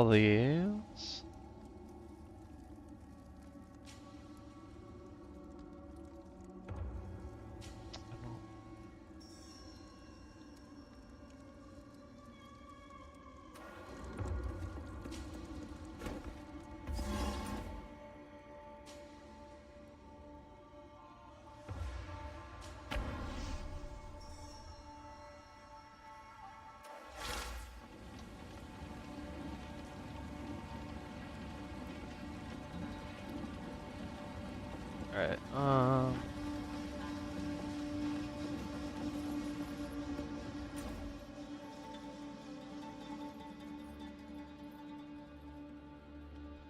valleys. Alright,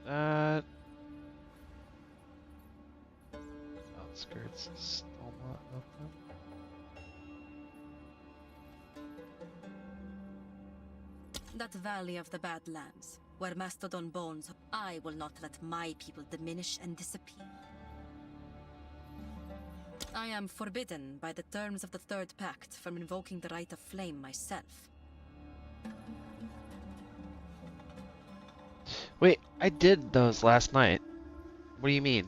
that outskirts is still not open. That valley of the Badlands, where Mastodon bones, I will not let my people diminish and disappear. I am forbidden by the terms of the Third Pact from invoking the Right of Flame myself. Wait, I did those last night. What do you mean?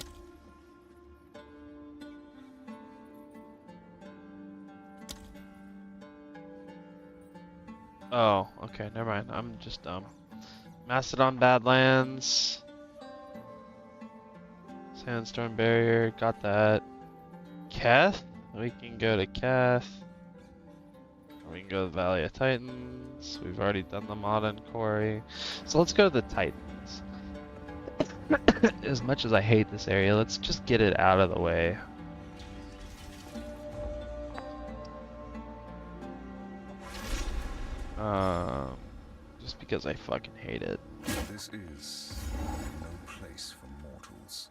Oh, okay, never mind. I'm just dumb. Mastodon Badlands. Sandstorm Barrier, got that. Keth? We can go to Keth. We can go to the Valley of Titans. We've already done the Modern Quarry. So let's go to the Titans. As much as I hate this area, let's just get it out of the way. Just because I fucking hate it. This is no place for mortals.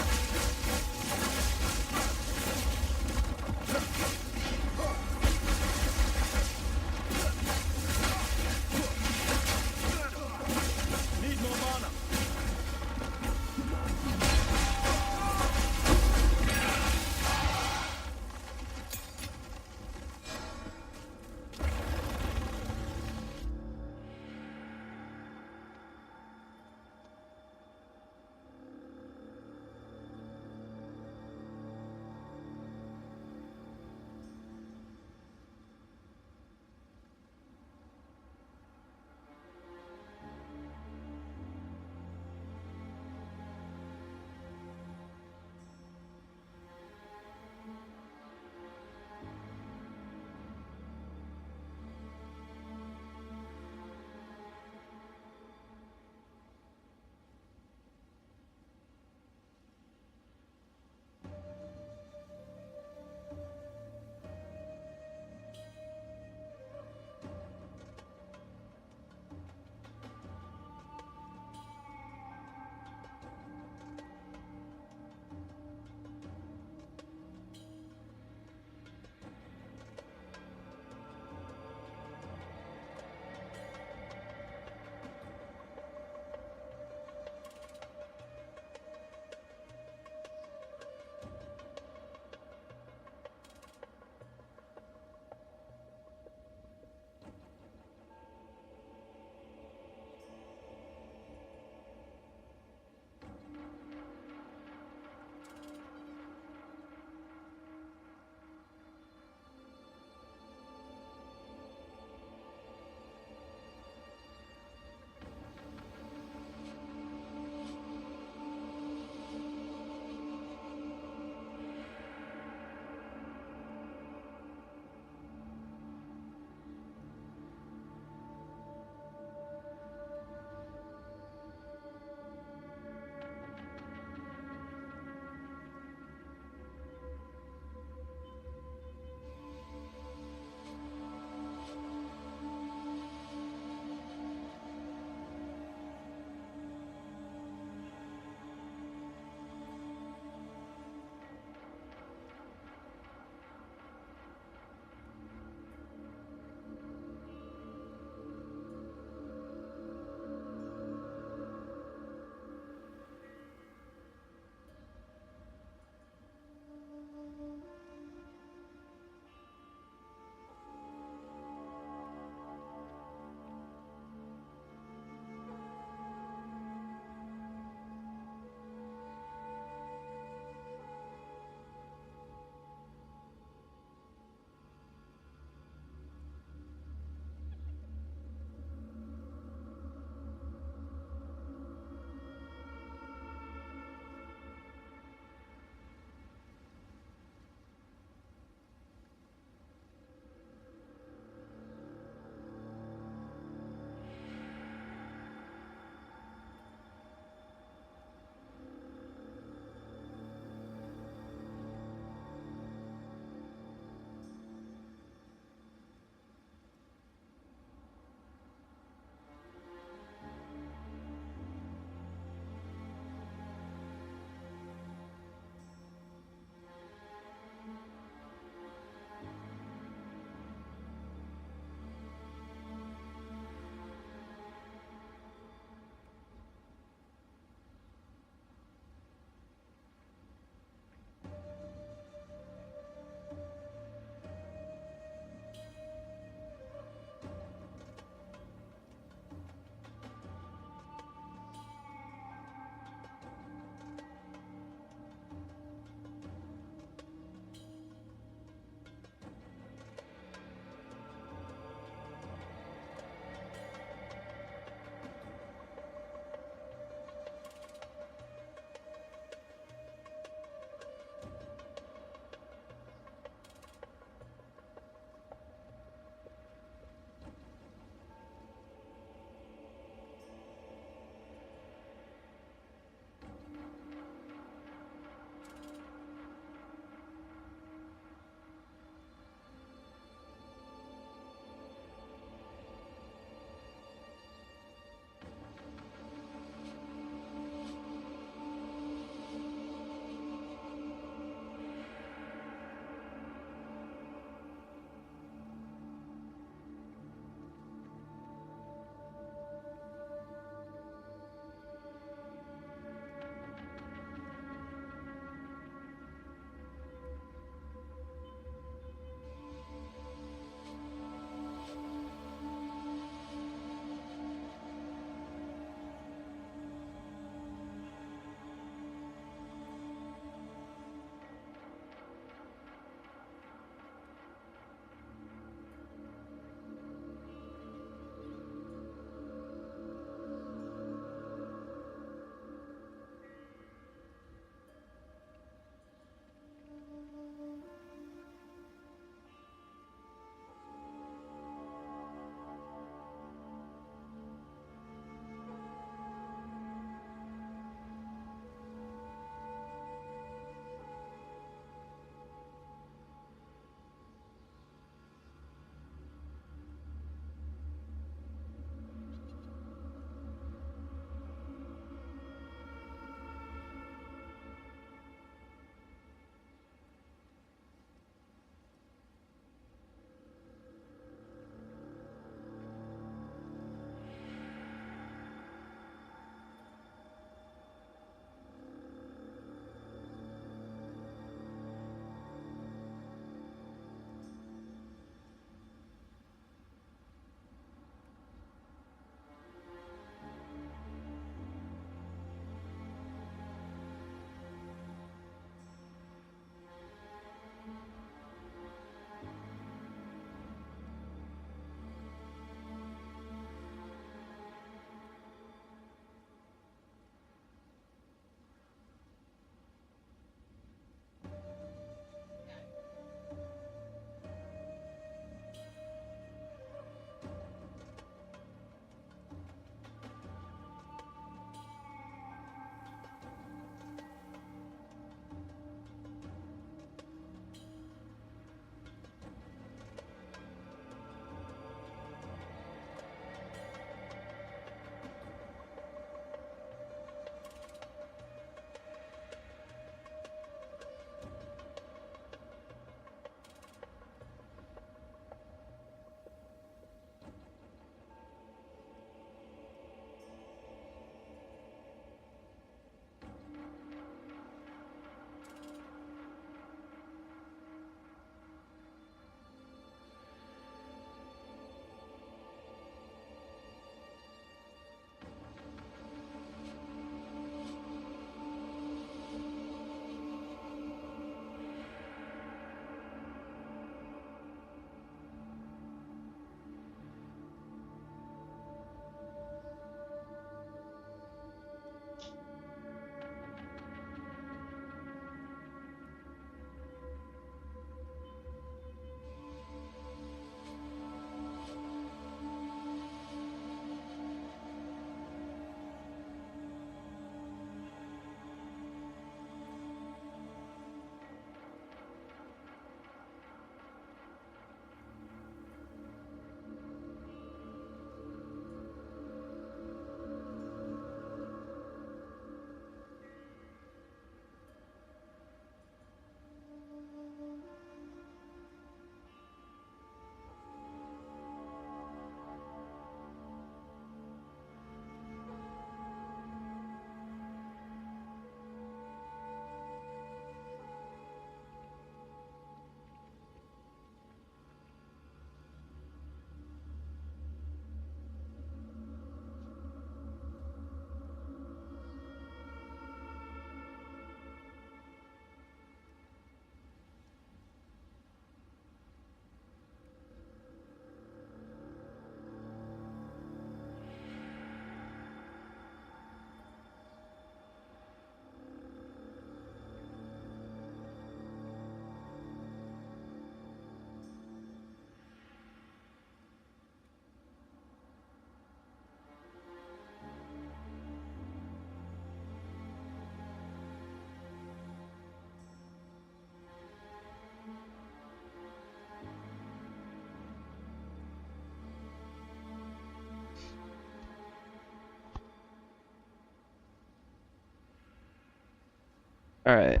Alright.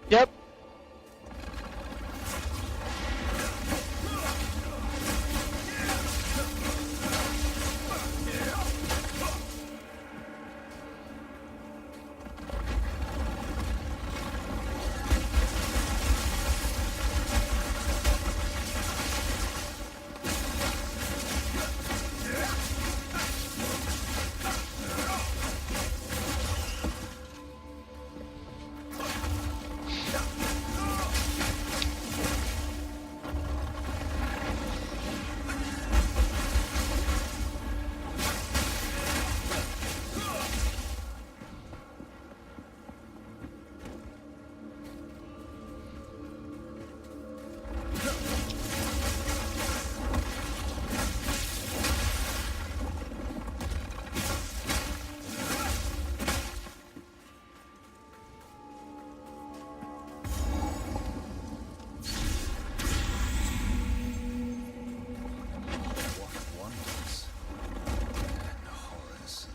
Yep. What wonders and horrors.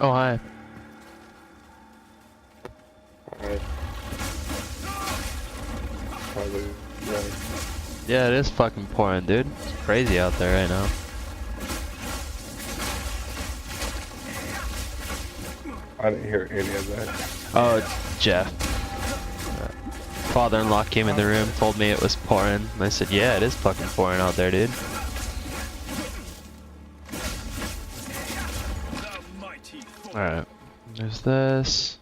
Oh, hi. Alright. Probably right. Yeah, it is fucking pouring, dude. It's crazy out there right now. I didn't hear any of that. Oh, it's Jeff. Father-in-law came in the room, told me it was pouring. And I said, yeah, it is fucking pouring out there, dude. Alright. There's this.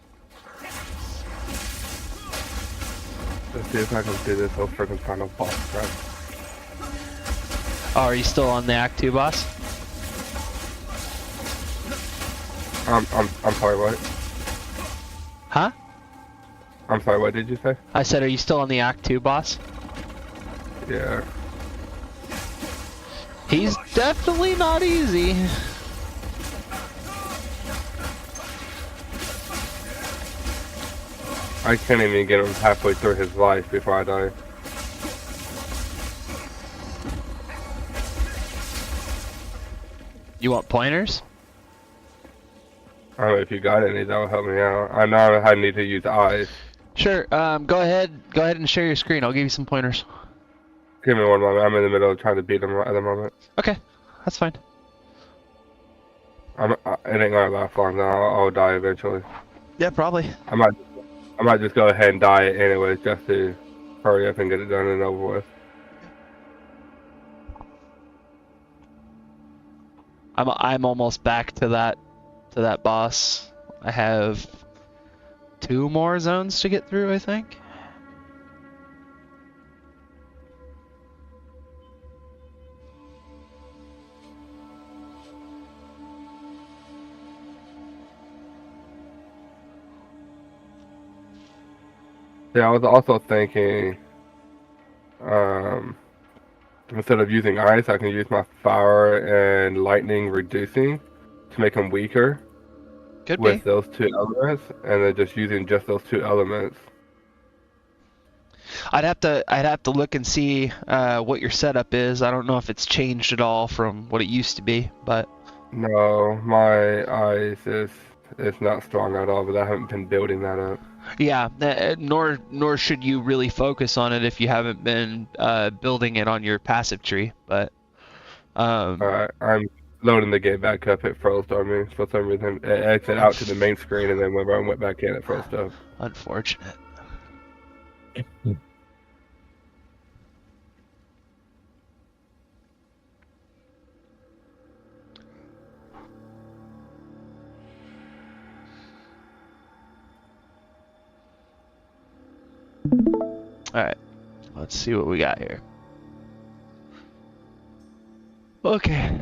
Let's see if I can do this so freaking final boss crap. Oh, are you still on the Act 2 boss? I'm sorry, what? Huh? I'm sorry, what did you say? I said, are you still on the Act 2 boss? Yeah. He's definitely not easy. I can't even get him halfway through his life before I die. You want pointers? I don't know if you got any, that will help me out. I know I need to use eyes. Sure, go ahead and share your screen. I'll give you some pointers. Give me 1 moment, I'm in the middle of trying to beat him at the moment. Okay, that's fine. It ain't gonna last long, though. I'll die eventually. Yeah, probably. I might just go ahead and die anyways, just to hurry up and get it done and over with. I'm almost back to that boss. I have 2 more zones to get through, I think. Yeah, I was also thinking, instead of using ice, I can use my fire and lightning reducing to make them weaker Could with be. those 2 elements, and then just using just those 2 elements. I'd have to look and see what your setup is. I don't know if it's changed at all from what it used to be, but No, my ice is not strong at all, but I haven't been building that up. yeah, nor should you really focus on it if you haven't been building it on your passive tree. But Alright, I'm loading the game back up. It froze on me for some reason. It exited out to the main screen, and then whenever I went back in, it froze up. unfortunate. Alright, let's see what we got here. Okay.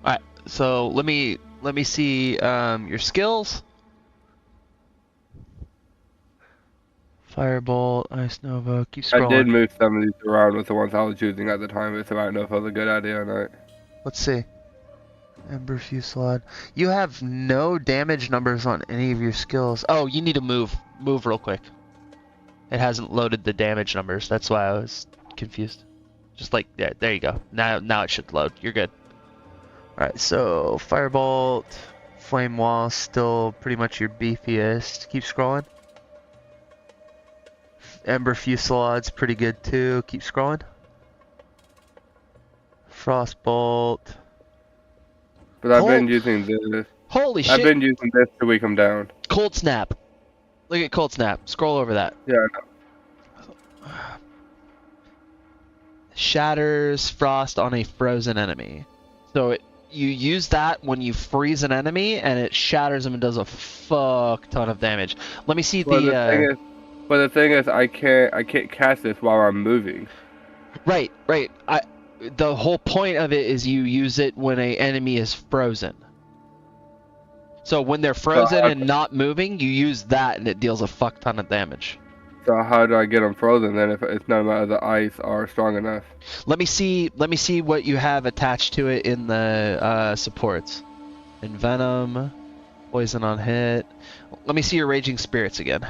Alright, so let me see your skills. Firebolt, Ice Nova, keep scrolling. I did move some of these around with the ones I was using at the time, so I don't know if it was a good idea or not. Let's see. Ember Fusillade. You have no damage numbers on any of your skills. Oh, you need to move. Move real quick. It hasn't loaded the damage numbers. That's why I was confused. Just like, there you go. Now it should load. You're good. Alright, so Firebolt, Flame Wall, still pretty much your beefiest. Keep scrolling. Ember Fusillade's pretty good too. Keep scrolling. Frostbolt. But I've been using this. Holy shit! I've been using this to weak them down. Cold Snap. Look at Cold Snap. Scroll over that. Yeah, I know. Shatters frost on a frozen enemy. So you use that when you freeze an enemy, and it shatters them and does a fuck ton of damage. Let me see But the thing is, I can't cast this while I'm moving. Right. The whole point of it is you use it when an enemy is frozen. So when they're frozen and not moving, you use that and it deals a fuck ton of damage. So how do I get them frozen then if none of the ice are strong enough? Let me see what you have attached to it in the supports. Envenom, poison on hit. Let me see your Raging Spirits again.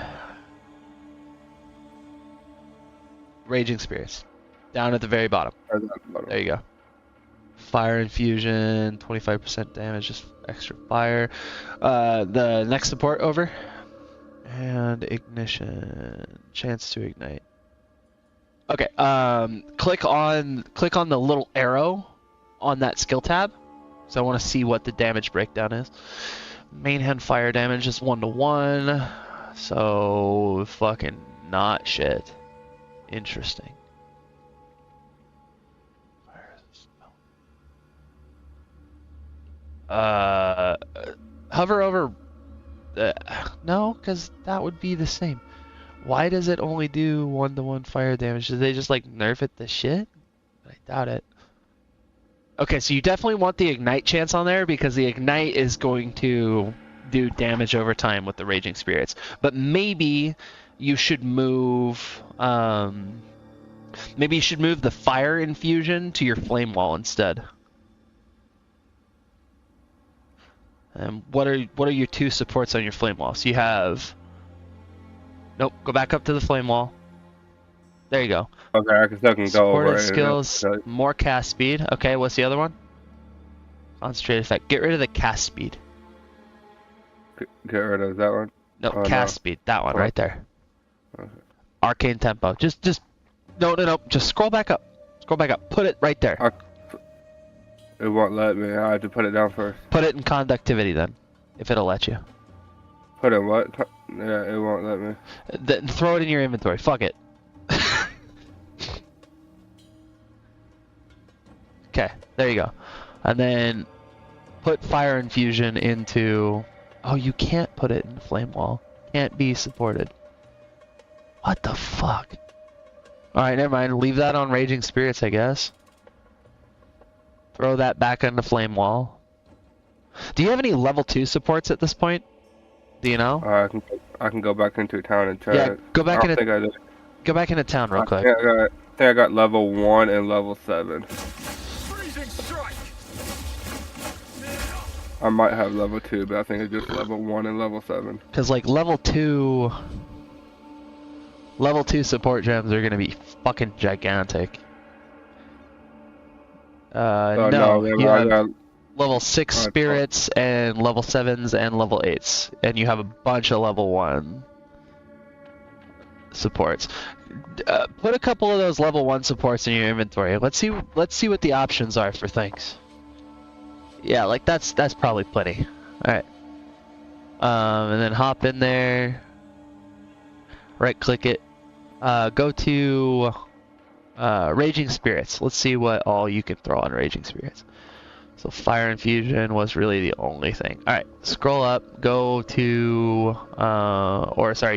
Raging Spirits. Down at the very bottom. There you go. Fire Infusion, 25% damage, just extra fire. The next support over. And Ignition. Chance to ignite. Okay, click on the little arrow on that skill tab. So I want to see what the damage breakdown is. Main hand fire damage is 1-to-1. So fucking not shit. Interesting. Hover over. No, because that would be the same. Why does it only do 1-to-1 fire damage? Did they just like nerf it to shit? I doubt it. Okay, so you definitely want the ignite chance on there because the ignite is going to do damage over time with the Raging Spirits. But maybe you should move. Maybe you should move the fire infusion to your flame wall instead. And what are your two supports on your flame wall? So you have. Nope. Go back up to the flame wall. There you go. Okay, I can go Supported over skills, more cast speed. Okay, what's the other one? Concentrate effect. Get rid of the cast speed. Get rid of that one? No, cast speed. That one right there. Okay. Arcane tempo. Just no. Just scroll back up. Scroll back up. Put it right there. It won't let me. I have to put it down first. Put it in conductivity then, if it'll let you. Put it what? Yeah, it won't let me. Then throw it in your inventory. Fuck it. Okay, there you go. And then put fire infusion into. Oh, you can't put it in the flame wall. Can't be supported. What the fuck? Alright, never mind. Leave that on Raging Spirits, I guess. Throw that back on the flame wall. Do you have any level 2 supports at this point? Do you know? I can go back into town and try yeah, it. go back into Go back into town real quick. I think I got level 1 and level 7. Freezing strike. I might have level 2, but I think it's just level 1 and level 7. Because like level 2 support gems are gonna be fucking gigantic. No, then you I have got level 6 Alright, spirits and level 7s and level 8s, and you have a bunch of level 1 supports. Put a couple of those level 1 supports in your inventory. Let's see what the options are for things. Yeah, like that's probably plenty. All right. And then hop in there. Right click it. Go to Raging Spirits. Let's see what all you can throw on Raging Spirits. So Fire Infusion was really the only thing. All right, scroll up. Go to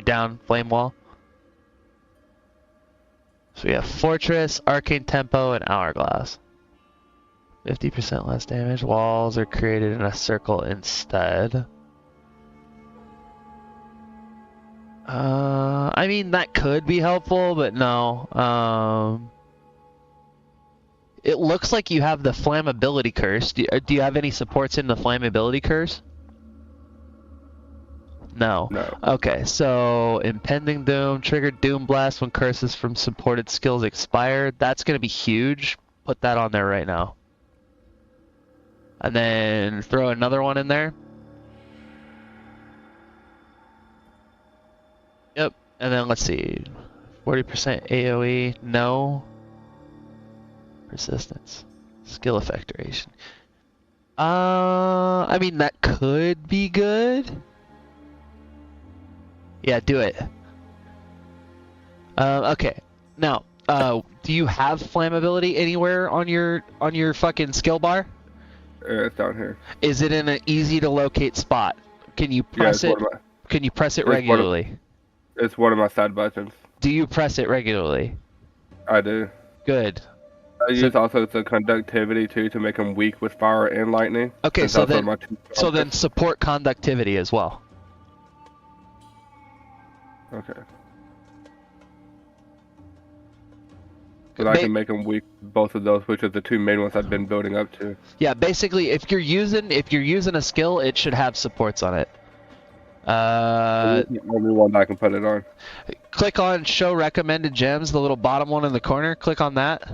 down Flame Wall. So we have Fortress, Arcane Tempo, and Hourglass. 50% less damage. Walls are created in a circle instead. I mean, that could be helpful, but no. It looks like you have the Flammability Curse. Do you have any supports in the Flammability Curse? No. No. Okay, so Impending Doom, trigger Doom Blast when curses from supported skills expire. That's going to be huge. Put that on there right now. And then throw another one in there. Yep, and then let's see. 40% AoE, no. Persistence. Skill effect duration. I mean, that could be good. Yeah, do it. Okay. Now, do you have flammability anywhere on your fucking skill bar? It's down here. Is it in an easy to locate spot? Can you press it? Can you press it It's regularly? It's one of my side buttons. Do you press it regularly? I do. Good. I use also the conductivity too to make them weak with fire and lightning. Okay, Since so that's then, one of my two so then strongest. support conductivity as well. Okay. But I can make them weak, both of those, which are the two main ones I've been building up to. Yeah, basically, if you're using a skill, it should have supports on it. That's the only one I can put it on. Click on Show Recommended Gems, the little bottom one in the corner. Click on that.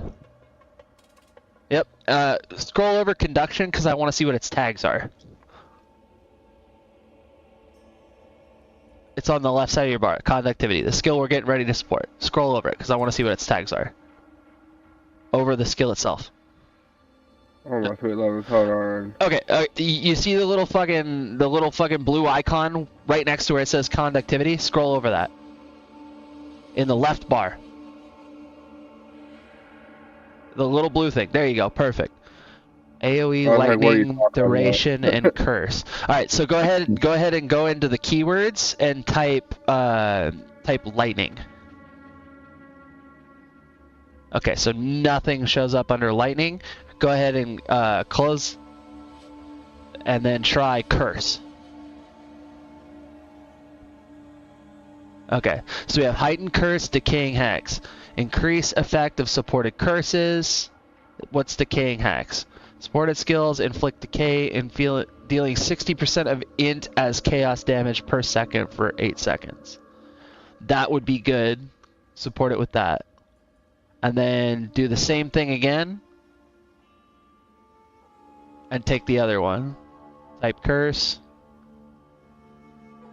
Yep. Scroll over Conduction because I want to see what its tags are. It's on the left side of your bar. Conductivity, the skill we're getting ready to support. Scroll over it because I want to see what its tags are. Over the skill itself. Oh my sweet levels, hold on. Okay, you see the little fucking blue icon right next to where it says conductivity? Scroll over that. In the left bar. The little blue thing. There you go. Perfect. AoE, lightning, duration, and curse. All right, so go ahead and go into the keywords and type lightning. Okay, so nothing shows up under lightning. Go ahead and close, and then try curse. Okay, so we have heightened curse, decaying hex, increase effect of supported curses. What's decaying hex? Supported skills inflict decay and dealing 60% of int as chaos damage per second for 8 seconds. That would be good. Support it with that. And then do the same thing again. And take the other one. Type curse.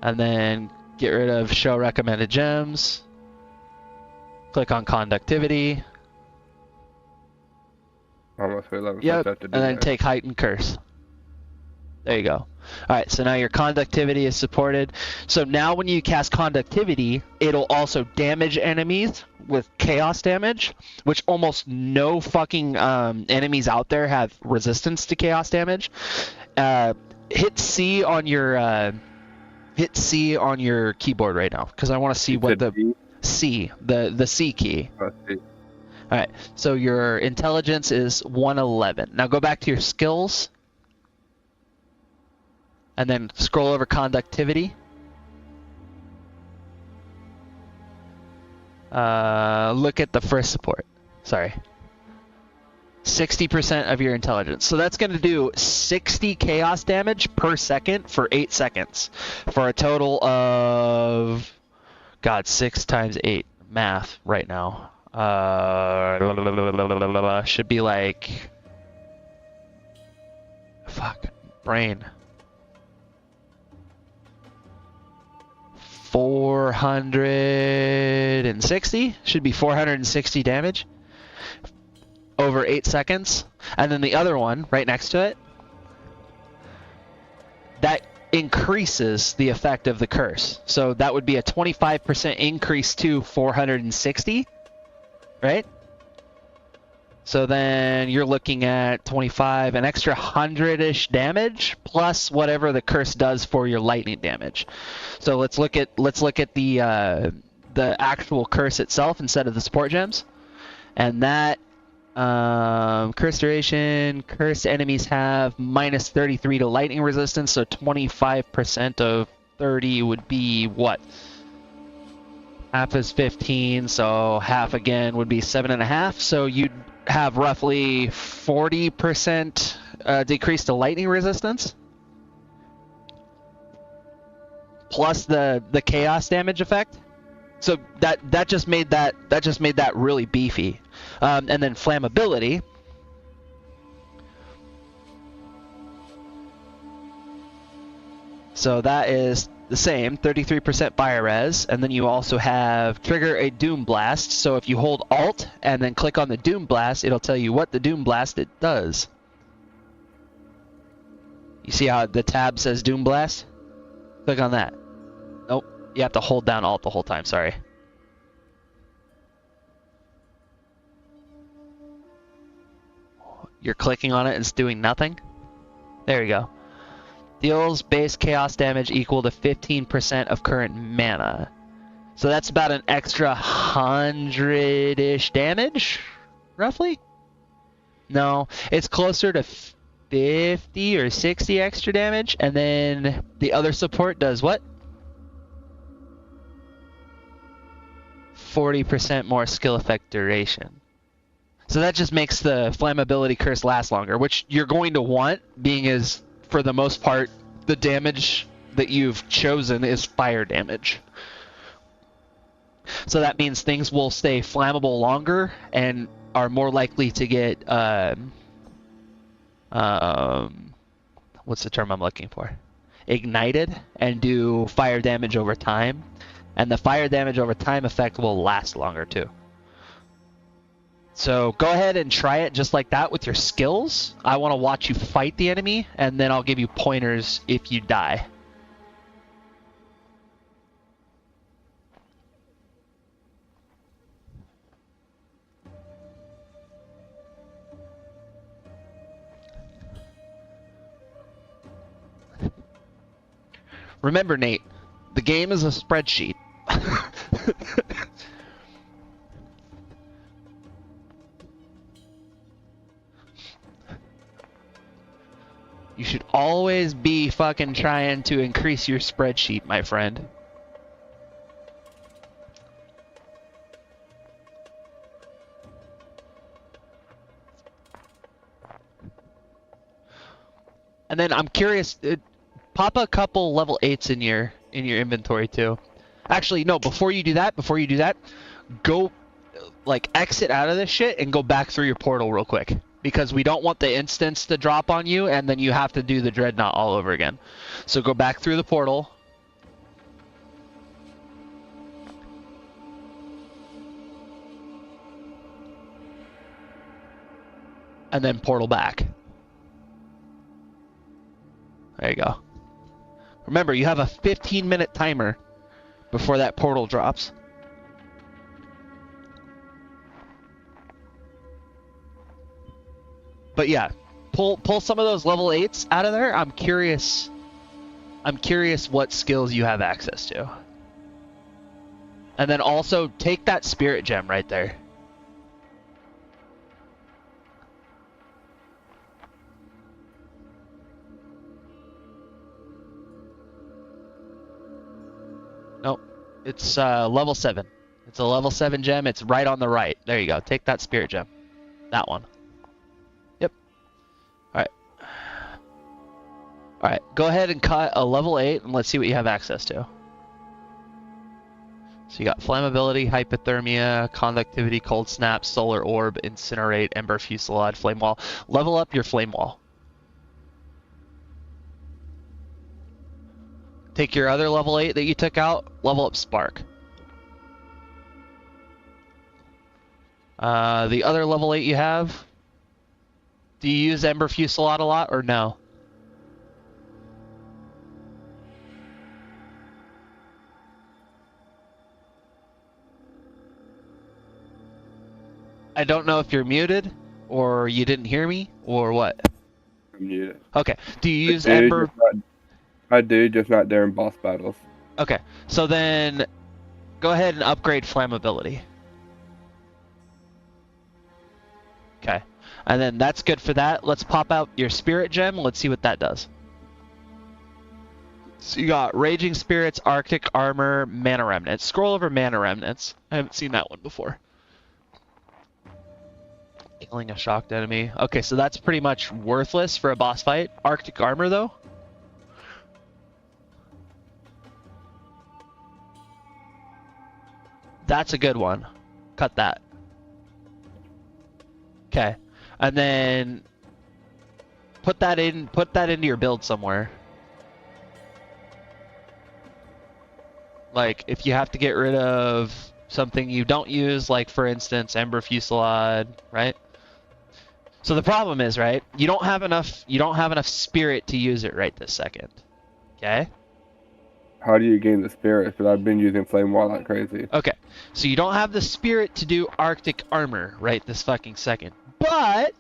And then get rid of show recommended gems. Click on conductivity. Almost sweet levels. Yep, and then take heightened curse. There you go. Alright, so now your conductivity is supported. So now when you cast conductivity, it'll also damage enemies with chaos damage, which almost no fucking enemies out there have resistance to chaos damage. Hit C on your keyboard right now, because I want to see what the C, the C key. Alright, so your intelligence is 111. Now go back to your skills. And then scroll over conductivity. Look at the first support. Sorry. 60% of your intelligence. So that's going to do 60 chaos damage per second for 8 seconds. For a total of... God, 6 times 8. Math right now. Should be like... Fuck. Brain. 460? Should be 460 damage. Over 8 seconds. And then the other one, right next to it, that increases the effect of the curse. So that would be a 25% increase to 460, right? So then you're looking at 25, an extra 100-ish damage, plus whatever the curse does for your lightning damage. So let's look at the actual curse itself instead of the support gems. And that curse duration, cursed enemies have minus 33 to lightning resistance, so 25% of 30 would be what? Half is 15, so half again would be 7.5. So you'd have roughly 40% decrease to lightning resistance, plus the chaos damage effect. So that just made that really beefy. And then flammability. So that is the same, 33% fire res, and then you also have trigger a Doom Blast. So if you hold Alt and then click on the Doom Blast, it'll tell you what the Doom Blast it does. You see how the tab says Doom Blast? Click on that. Nope, you have to hold down Alt the whole time, sorry. You're clicking on it and it's doing nothing. There you go. Deals base chaos damage equal to 15% of current mana. So that's about an extra 100-ish damage, roughly? No, it's closer to 50 or 60 extra damage. And then the other support does what? 40% more skill effect duration. So that just makes the flammability curse last longer, which you're going to want, being as, for the most part, the damage that you've chosen is fire damage. So that means things will stay flammable longer and are more likely to get, what's the term I'm looking for? Ignited and do fire damage over time. And the fire damage over time effect will last longer too. So go ahead and try it just like that with your skills. I want to watch you fight the enemy, and then I'll give you pointers if you die. Remember, Nate, the game is a spreadsheet. You should always be fucking trying to increase your spreadsheet, my friend. And then I'm curious, pop a couple level 8s in your inventory too. Actually, no, before you do that, go like exit out of this shit and go back through your portal real quick. Because we don't want the instance to drop on you, and then you have to do the Dreadnought all over again. So go back through the portal. And then portal back. There you go. Remember, you have a 15-minute timer before that portal drops. But yeah, pull some of those level 8s out of there. I'm curious what skills you have access to. And then also take that spirit gem right there. Nope, it's level 7. It's a level 7 gem. It's right on the right. There you go. Take that spirit gem. That one. Yep. Alright. Alright. Go ahead and cut a level 8 and let's see what you have access to. So you got flammability, hypothermia, conductivity, cold snap, solar orb, incinerate, ember fusillade, flame wall. Level up your flame wall. Take your other level 8 that you took out, level up spark. The other level 8 you have, do you use ember fusillade a lot or no? I don't know if you're muted, or you didn't hear me, or what. I'm muted. Okay. Do you use I do, ember? I do, just not during boss battles. Okay. So then, go ahead and upgrade flammability. Okay. And then that's good for that. Let's pop out your spirit gem. Let's see what that does. So you got Raging Spirits, Arctic Armor, Mana Remnants. Scroll over Mana Remnants. I haven't seen that one before. Killing a shocked enemy. Okay, so that's pretty much worthless for a boss fight. Arctic Armor, though? That's a good one. Cut that. Okay. And then put that into your build somewhere. Like if you have to get rid of something you don't use, like for instance Ember Fusillade, right? So the problem is, right, you don't have enough spirit to use it right this second. Okay? How do you gain the spirit? Because I've been using flame wall like crazy. Okay. So you don't have the spirit to do Arctic Armor right this fucking second. But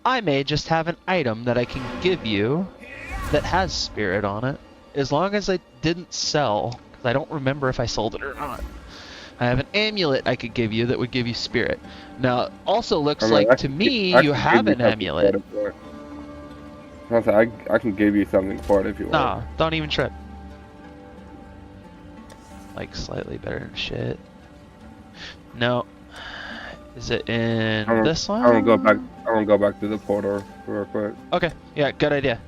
I may just have an item that I can give you that has spirit on it, as long as I didn't sell, because I don't remember if I sold it or not. I have an amulet I could give you that would give you spirit. Now, it also looks like to me you have an amulet. I can give you something for it if you want. Nah, don't even trip. Like slightly better than shit. No. Is it in this one? I'm gonna go back to the portal real quick. Okay. Yeah, good idea.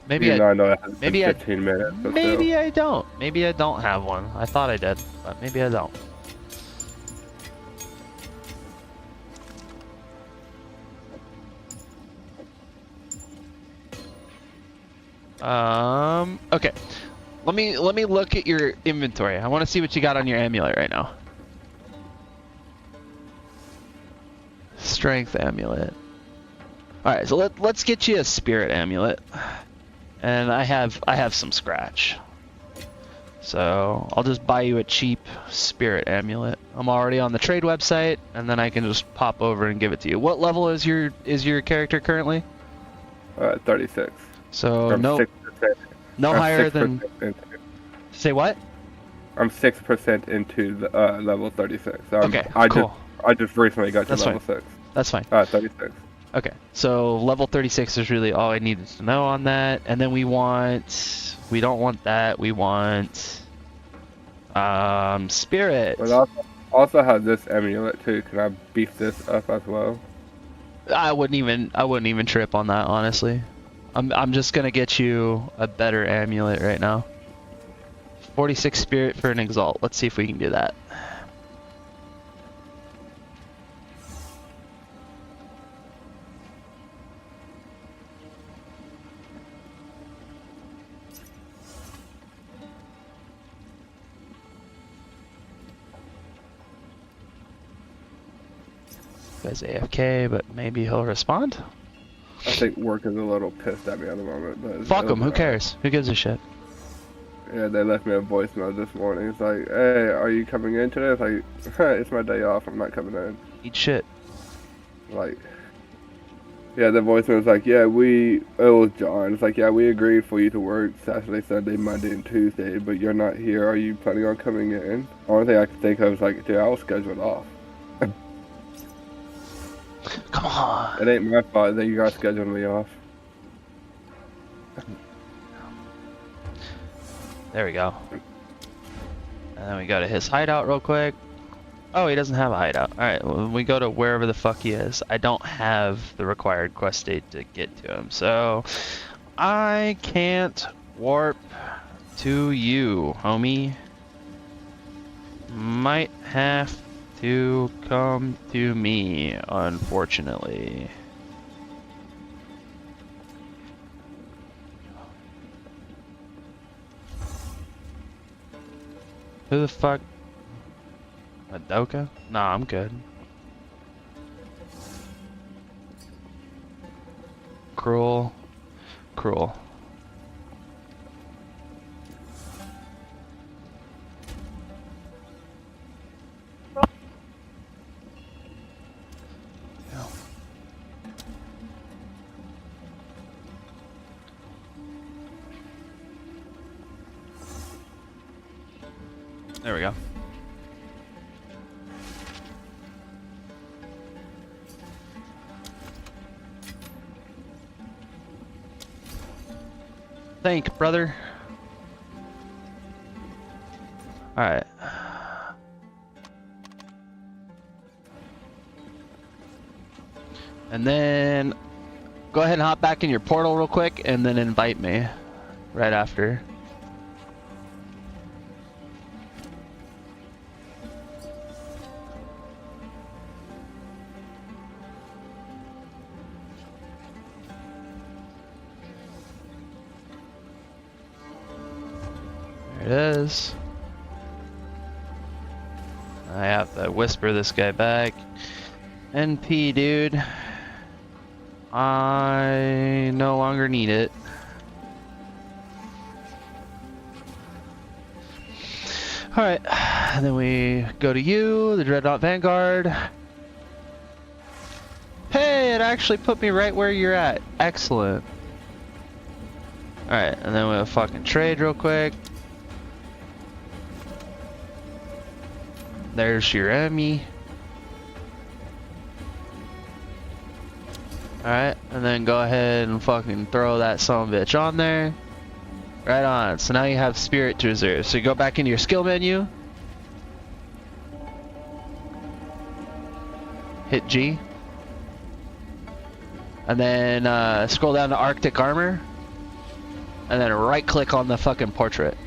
Maybe I know it has maybe 15 minutes. Maybe I don't. Maybe I don't have one. I thought I did, but maybe I don't. Okay. Let me look at your inventory. I want to see what you got on your amulet right now. Strength amulet. All right, so let's get you a spirit amulet. And I have some scratch. So I'll just buy you a cheap spirit amulet. I'm already on the trade website, and then I can just pop over and give it to you. What level is your character currently? 36. So I'm no 6%. no I'm higher 6% than. into, Say what? I'm 6% into the level 36. So Okay, cool. I just recently got to That's level fine. 6. That's fine. 36. Okay, so level 36 is really all I needed to know on that. And then we don't want that. We want spirit. But I also have this amulet too. Can I beef this up as well? I wouldn't even trip on that, honestly. I'm just gonna get you a better amulet right now. 46 spirit for an exalt. Let's see if we can do that. Guy's AFK, but maybe he'll respond. I think work is a little pissed at me at the moment. But Fuck him. Who cares? Who gives a shit? Yeah, they left me a voicemail this morning. It's like, hey, are you coming in today? It's like, it's my day off. I'm not coming in. Eat shit. Like, yeah, the voicemail was like, yeah, it was John. It's like, yeah, we agreed for you to work Saturday, Sunday, Monday, and Tuesday, but you're not here. Are you planning on coming in? Only thing I could think of was like, dude, I was scheduled off. Come on. It ain't my fault that you guys scheduled me off. There we go. And then we go to his hideout real quick. Oh, he doesn't have a hideout. Alright, well, we go to wherever the fuck he is. I don't have the required quest state to get to him, so I can't warp to you, homie. Might have to come to me, unfortunately. Who the fuck? Madoka? Nah, I'm good. Cruel. Cruel. There we go. Thank, brother. Alright. And then go ahead and hop back in your portal real quick and then invite me right after. There it is. I have to whisper this guy back. NP, dude. I no longer need it. Alright, and then we go to you, the Dreadnought Vanguard. Hey, it actually put me right where you're at. Excellent. Alright, and then we'll fucking trade real quick. There's your Emmy. Alright, and then go ahead and fucking throw that son of a bitch on there. Right on. So now you have spirit to reserve. So you go back into your skill menu. Hit G. And then scroll down to Arctic Armor. And then right click on the fucking portrait.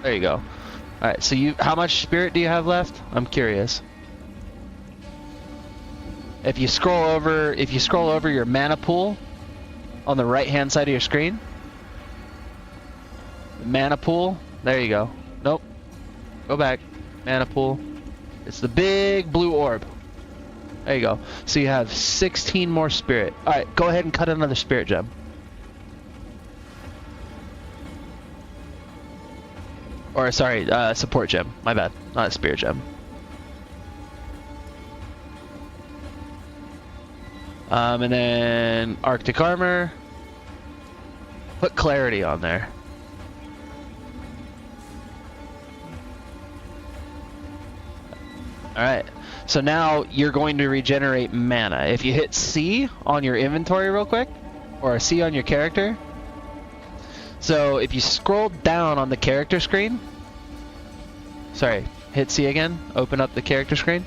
There you go. Alright, so how much spirit do you have left? I'm curious. If you scroll over your mana pool on the right hand side of your screen. Mana pool, there you go. Nope. Go back. Mana pool. It's the big blue orb. There you go. So you have 16 more spirit. Alright, go ahead and cut another spirit gem. Or sorry, support gem. My bad. Not a spirit gem. And then Arctic Armor. Put clarity on there. Alright, so now you're going to regenerate mana. If you hit C on your inventory real quick, or C on your character. So if you scroll down on the character screen, sorry, hit C again, open up the character screen.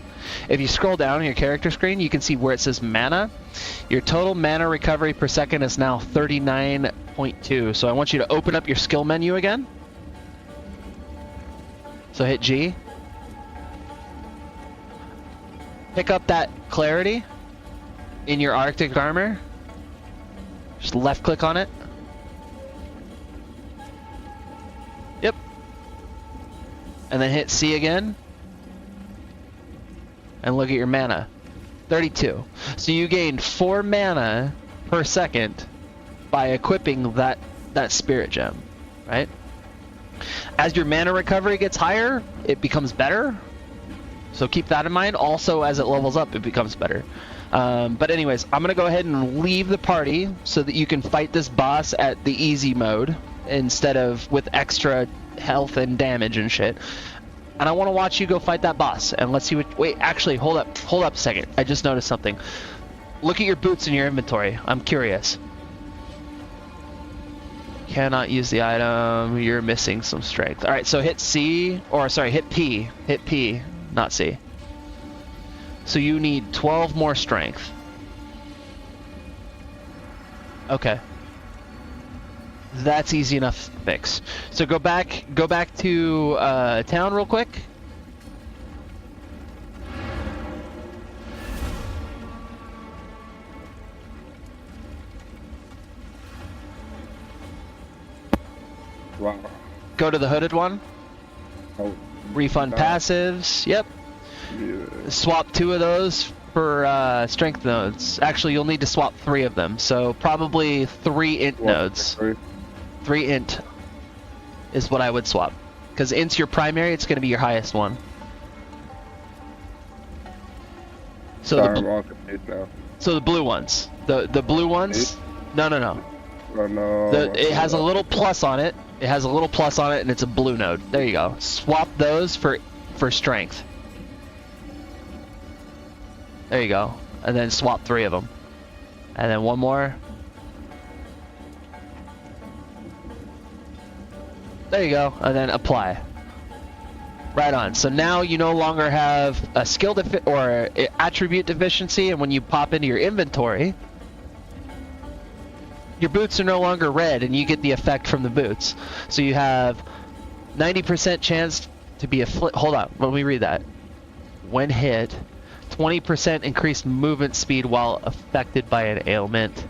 If you scroll down on your character screen, you can see where it says mana. Your total mana recovery per second is now 39.2. So I want you to open up your skill menu again. So hit G. Pick up that clarity in your Arctic Armor. Just left click on it. Yep. And then hit C again. And look at your mana. 32. So you gained 4 mana per second by equipping that spirit gem, right? As your mana recovery gets higher, it becomes better. So keep that in mind. Also, as it levels up, it becomes better. But anyways, I'm going to go ahead and leave the party so that you can fight this boss at the easy mode instead of with extra health and damage and shit. And I want to watch you go fight that boss. And let's see what... Wait, actually, hold up a second. I just noticed something. Look at your boots in your inventory. I'm curious. cannot use the item. You're missing some strength. All right, so hit C, or sorry, hit P. Hit P, not C. So you need 12 more strength. Okay. That's easy enough to fix. So go back to town real quick. Wow. Go to the hooded one. Oh, Refund passives. Yep. yeah. Swap 2 of those for strength nodes. Actually, you'll need to swap 3 of them. So probably 3 int nodes. 3 int is what I would swap. Because int's your primary, it's going to be your highest one. So Sorry, I'm all confused now. so the blue ones. The blue ones? No. Oh no. It has a little plus on it. It has a little plus on it, and it's a blue node. There you go. Swap those for strength. There you go. And then swap 3 of them. And then one more. There you go. And then apply. Right on. So now you no longer have a skill or attribute deficiency, and when you pop into your inventory, your boots are no longer red, and you get the effect from the boots. So you have 90% chance to be hold on, let me read that. When hit, 20% increased movement speed while affected by an ailment,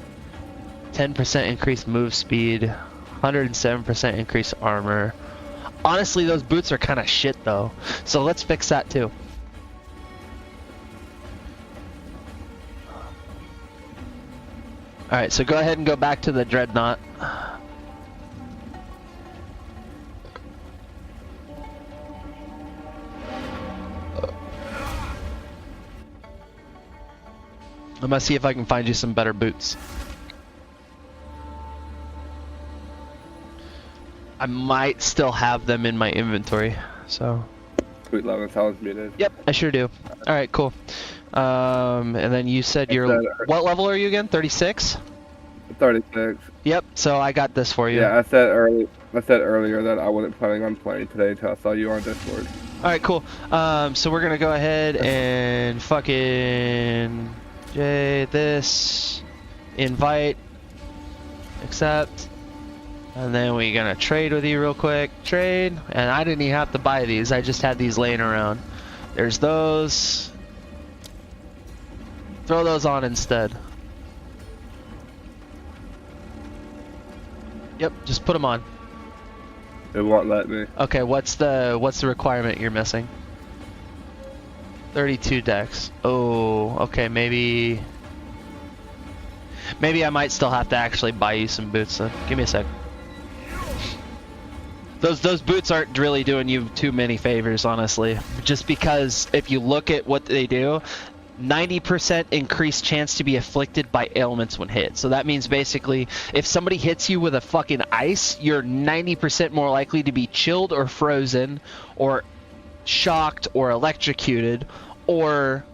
10% increased move speed, 107% increased armor. Honestly, those boots are kind of shit though, so let's fix that too. Alright, so go ahead and go back to the Dreadnought. I'm gonna see if I can find you some better boots. I might still have them in my inventory, so... Sweet love, sounds muted. Yep, I sure do. Alright, cool. And then you said you're... What level are you again? 36? 36. Yep, so I got this for you. Yeah, I said earlier that I wasn't planning on playing today until I saw you on Discord. Alright, cool. So we're gonna go ahead and fucking... this... Invite... Accept... And then we're gonna trade with you real quick. Trade. And I didn't even have to buy these. I just had these laying around. There's those. Throw those on instead. Yep, just put them on. It won't let me. Okay, what's the requirement you're missing? 32 dex. Oh, okay, maybe I might still have to actually buy you some boots then. Give me a sec. Those boots aren't really doing you too many favors, honestly. Just because if you look at what they do, 90% increased chance to be afflicted by ailments when hit. So that means basically, if somebody hits you with a fucking ice, you're 90% more likely to be chilled or frozen, or shocked or electrocuted, or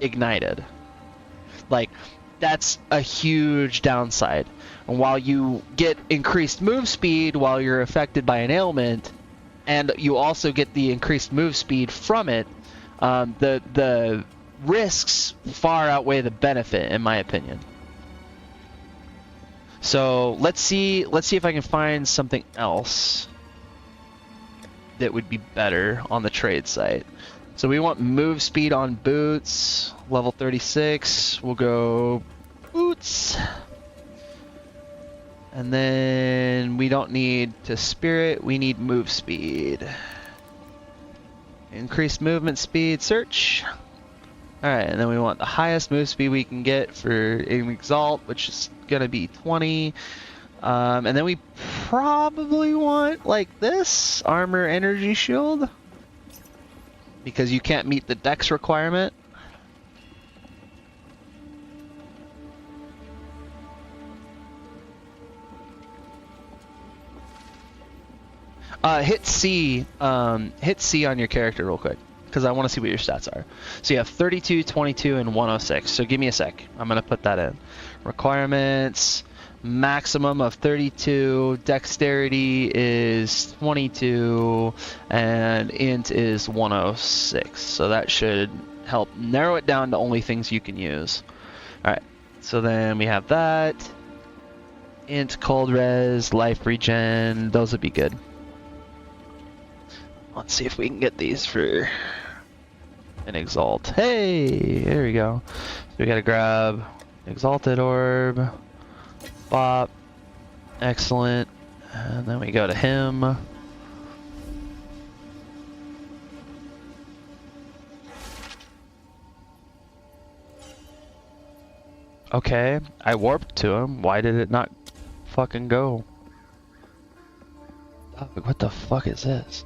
ignited. Like, that's a huge downside. And while you get increased move speed while you're affected by an ailment, and you also get the increased move speed from it, the risks far outweigh the benefit, in my opinion. So let's see if I can find something else that would be better on the trade site. So we want move speed on boots, level 36. We'll go boots. And then we don't need to spirit, we need move speed. Increased movement speed, search. Alright, and then we want the highest move speed we can get for an Exalt, which is gonna be 20. And then we probably want, like this, armor energy shield. Because you can't meet the dex requirement. Hit C on your character real quick, because I want to see what your stats are. So you have 32, 22, and 106. So give me a sec. I'm going to put that in. Requirements, maximum of 32, dexterity is 22, and int is 106. So that should help narrow it down to only things you can use. Alright, so then we have that. Int, cold res, life regen, those would be good. Let's see if we can get these for an exalt. Hey, there we go. So we gotta grab exalted orb. Bop. Excellent. And then we go to him. Okay, I warped to him. Why did it not fucking go? What the fuck is this?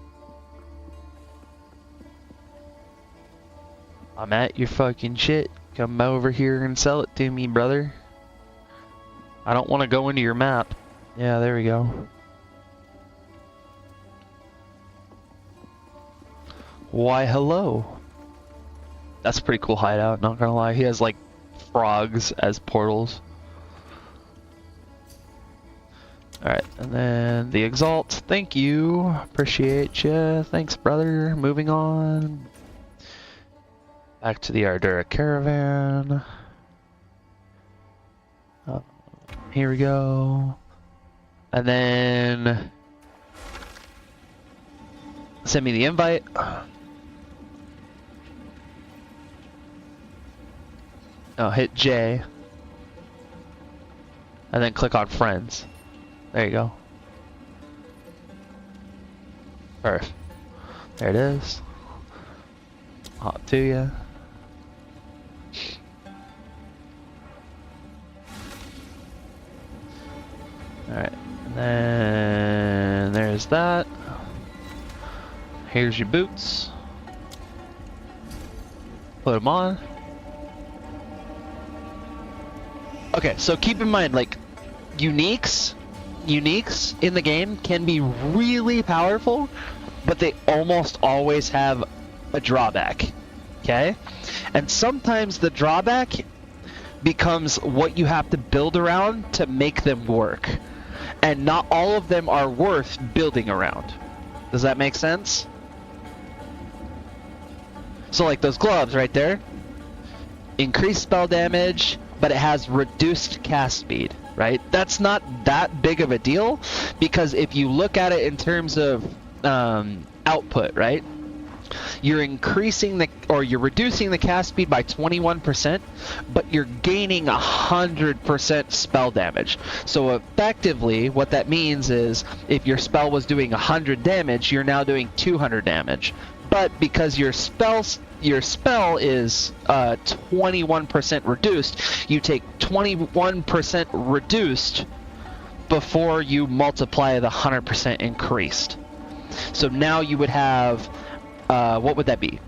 I'm at your fucking shit. Come over here and sell it to me, brother. I don't want to go into your map. Yeah, there we go. Why, hello. That's a pretty cool hideout, not gonna lie. He has like frogs as portals. Alright, and then the exalt. Thank you. Appreciate ya. Thanks, brother. Moving on. Back to the Ardura caravan. Here we go. And then send me the invite. Oh, hit J. And then click on friends. There you go. Perfect. There it is. Hop to ya. Alright, and then there's that. Here's your boots. Put them on. Okay, so keep in mind, like, uniques in the game can be really powerful, but they almost always have a drawback, okay? And sometimes the drawback becomes what you have to build around to make them work. And not all of them are worth building around. Does that make sense? So like those gloves right there, increased spell damage, but it has reduced cast speed, right? That's not that big of a deal, because if you look at it in terms of output, right? You're increasing you're reducing the cast speed by 21%, but you're gaining 100% spell damage. So effectively, what that means is if your spell was doing 100 damage, you're now doing 200 damage. But because your spell is 21% reduced, you take 21% reduced before you multiply the 100% increased. So now you would have what would that be?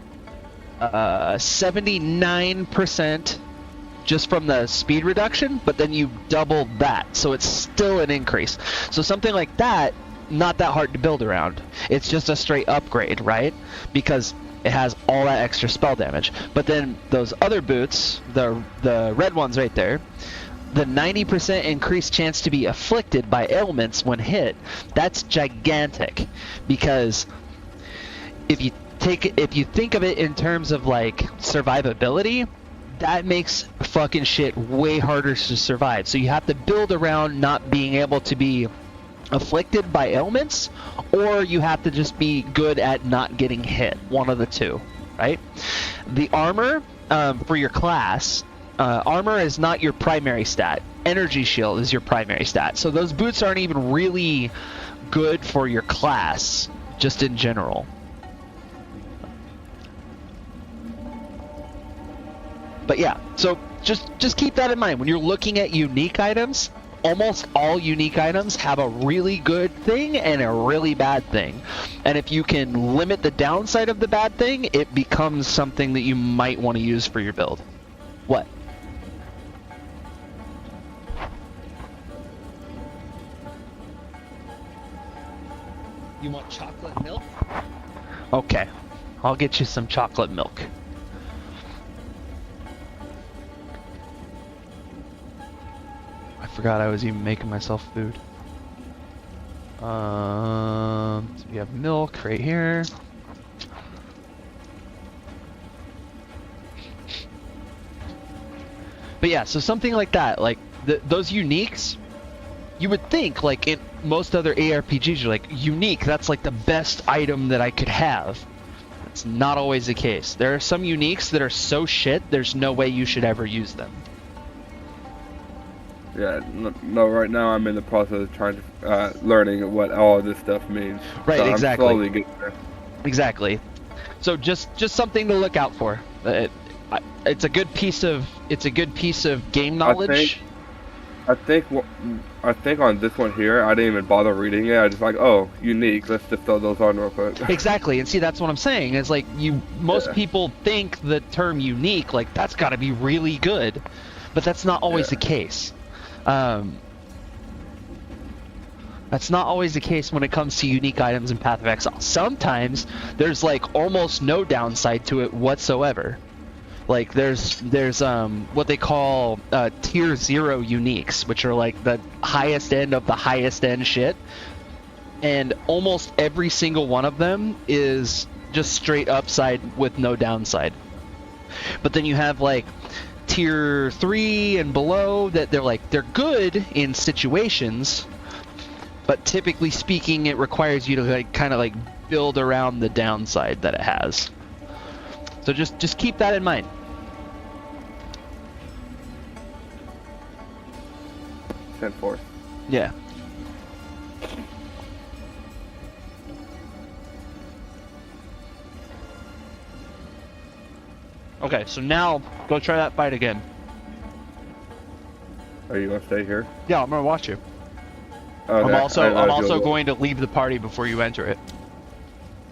79% just from the speed reduction, but then you double that, so it's still an increase. So something like that, not that hard to build around. It's just a straight upgrade, right? Because it has all that extra spell damage. But then those other boots, the red ones right there, the 90% increased chance to be afflicted by ailments when hit, that's gigantic. Because if you think of it in terms of like survivability, that makes fucking shit way harder to survive. So you have to build around not being able to be afflicted by ailments, or you have to just be good at not getting hit. One of the two, right? The armor for your class, armor is not your primary stat. Energy shield is your primary stat. So those boots aren't even really good for your class, just in general. But yeah, so just keep that in mind when you're looking at unique items. Almost all unique items have a really good thing and a really bad thing. And if you can limit the downside of the bad thing, it becomes something that you might want to use for your build. What? You want chocolate milk? Okay, I'll get you some chocolate milk. forgot I was even making myself food. So we have milk right here. But yeah, so something like that, like those uniques, you would think like in most other ARPGs, you're like, unique, that's like the best item that I could have. It's not always the case. There are some uniques that are so shit, there's no way you should ever use them. Yeah, no, right now I'm in the process of trying to, learning what all of this stuff means. Right, so exactly. I'm slowly getting there. Exactly. So just something to look out for. It's a good piece of game knowledge. I think on this one here, I didn't even bother reading it. I just like, oh, unique. Let's just throw those on real quick. Exactly, and see, that's what I'm saying. Is like most people think the term unique, like that's got to be really good, but that's not always the case. That's not always the case when it comes to unique items in Path of Exile. Sometimes there's like almost no downside to it whatsoever. Like there's what they call tier 0 uniques, which are like the highest end of the highest end shit, and almost every single one of them is just straight upside with no downside. But then you have like tier 3 and below that they're good in situations, but typically speaking it requires you to like kind of like build around the downside that it has. So just keep that in mind. 10-4. Yeah. Okay, so now go try that fight again. Are you gonna stay here? Yeah, I'm gonna watch you. Okay. I'm also going to leave the party before you enter it.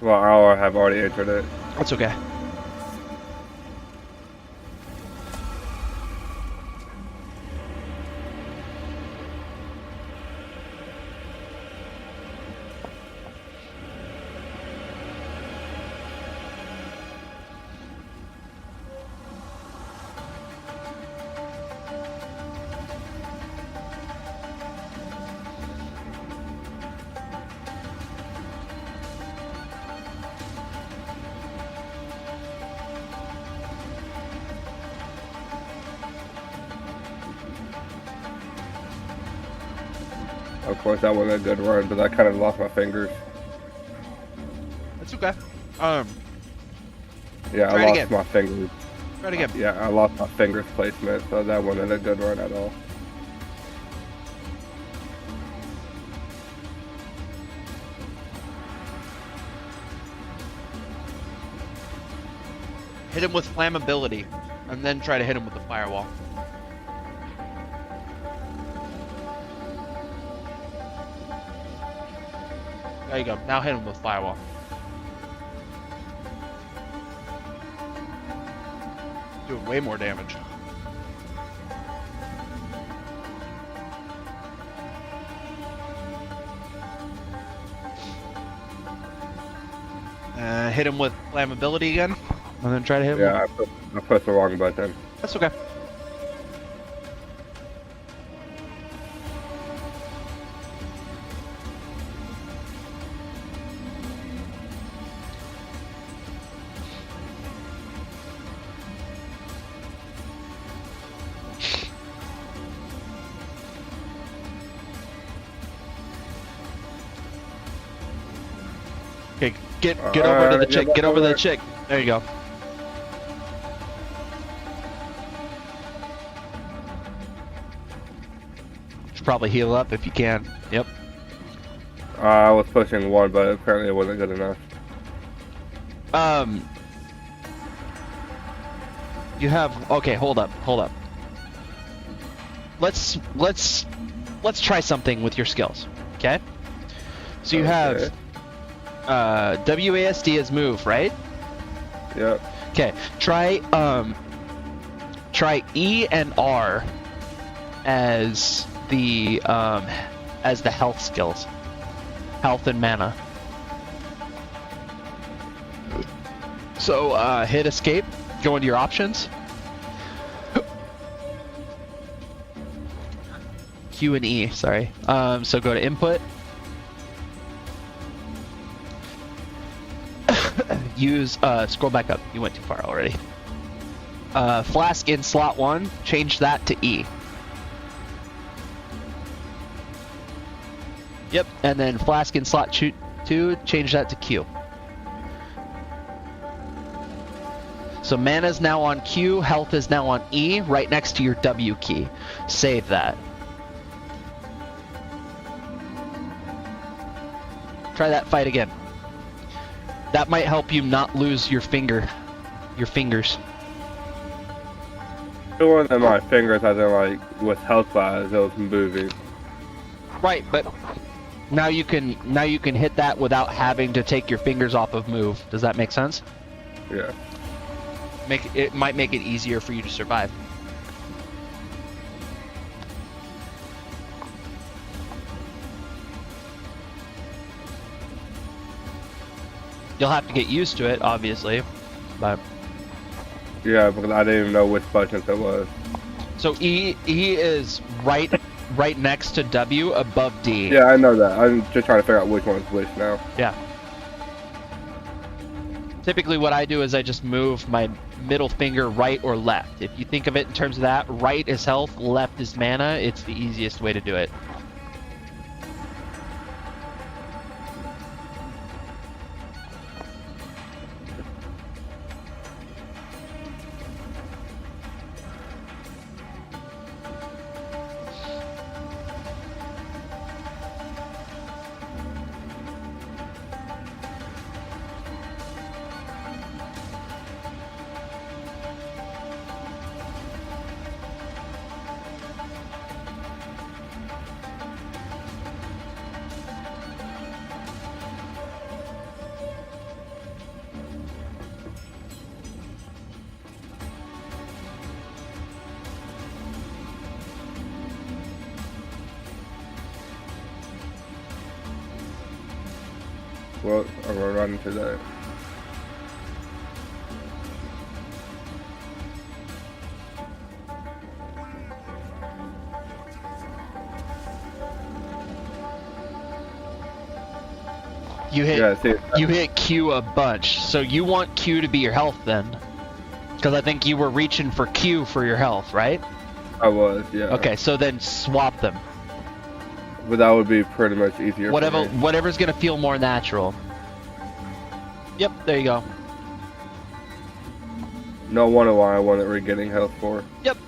Well, I have already entered it. That's okay. Of course, that wasn't a good run, but I kind of lost my fingers. That's okay. Yeah, Try I it lost again. my fingers. Try it again. Yeah, I lost my fingers placement, so that wasn't a good run at all. Hit him with flammability, and then try to hit him with the firewall. There you go. Now hit him with firewall. Doing way more damage. Hit him with flammability again, and then try to hit him. Yeah, I pressed the wrong button. That's okay. Okay, get over to the chick. Get over to the chick. There you go. Should probably heal up if you can. Yep. I was pushing one, but apparently it wasn't good enough. You have okay. Hold up. Let's try something with your skills. Okay. So you have WASD as move, right? Yep. Okay. Try E and R as the health skills. Health and mana. So hit escape, go into your options. Q and E, sorry. So go to input. Use, scroll back up. You went too far already. Flask in slot 1, change that to E. Yep, and then flask in slot 2, change that to Q. So mana's now on Q, health is now on E, right next to your W key. Save that. Try that fight again. That might help you not lose your fingers. It wasn't my fingers, I think, like, with health wise, it was moving. Right, but now you can hit that without having to take your fingers off of move. Does that make sense? Yeah. It might make it easier for you to survive. You'll have to get used to it, obviously, but Yeah, because I didn't even know which buttons it was. so E is right next to W above D. Yeah, I know that. I'm just trying to figure out which one's which now. Yeah. Typically what I do is I just move my middle finger right or left. If you think of it in terms of that, right is health, left is mana, it's the easiest way to do it. Well, I'm gonna run into that. You hit Yeah, see, you hit Q a bunch, so you want Q to be your health then. Because I think you were reaching for Q for your health, right? I was, yeah. Okay, so then swap them. But that would be pretty much easier. For me. Whatever's gonna feel more natural. Yep, there you go. No wonder why I wasn't re-getting health for. Yep.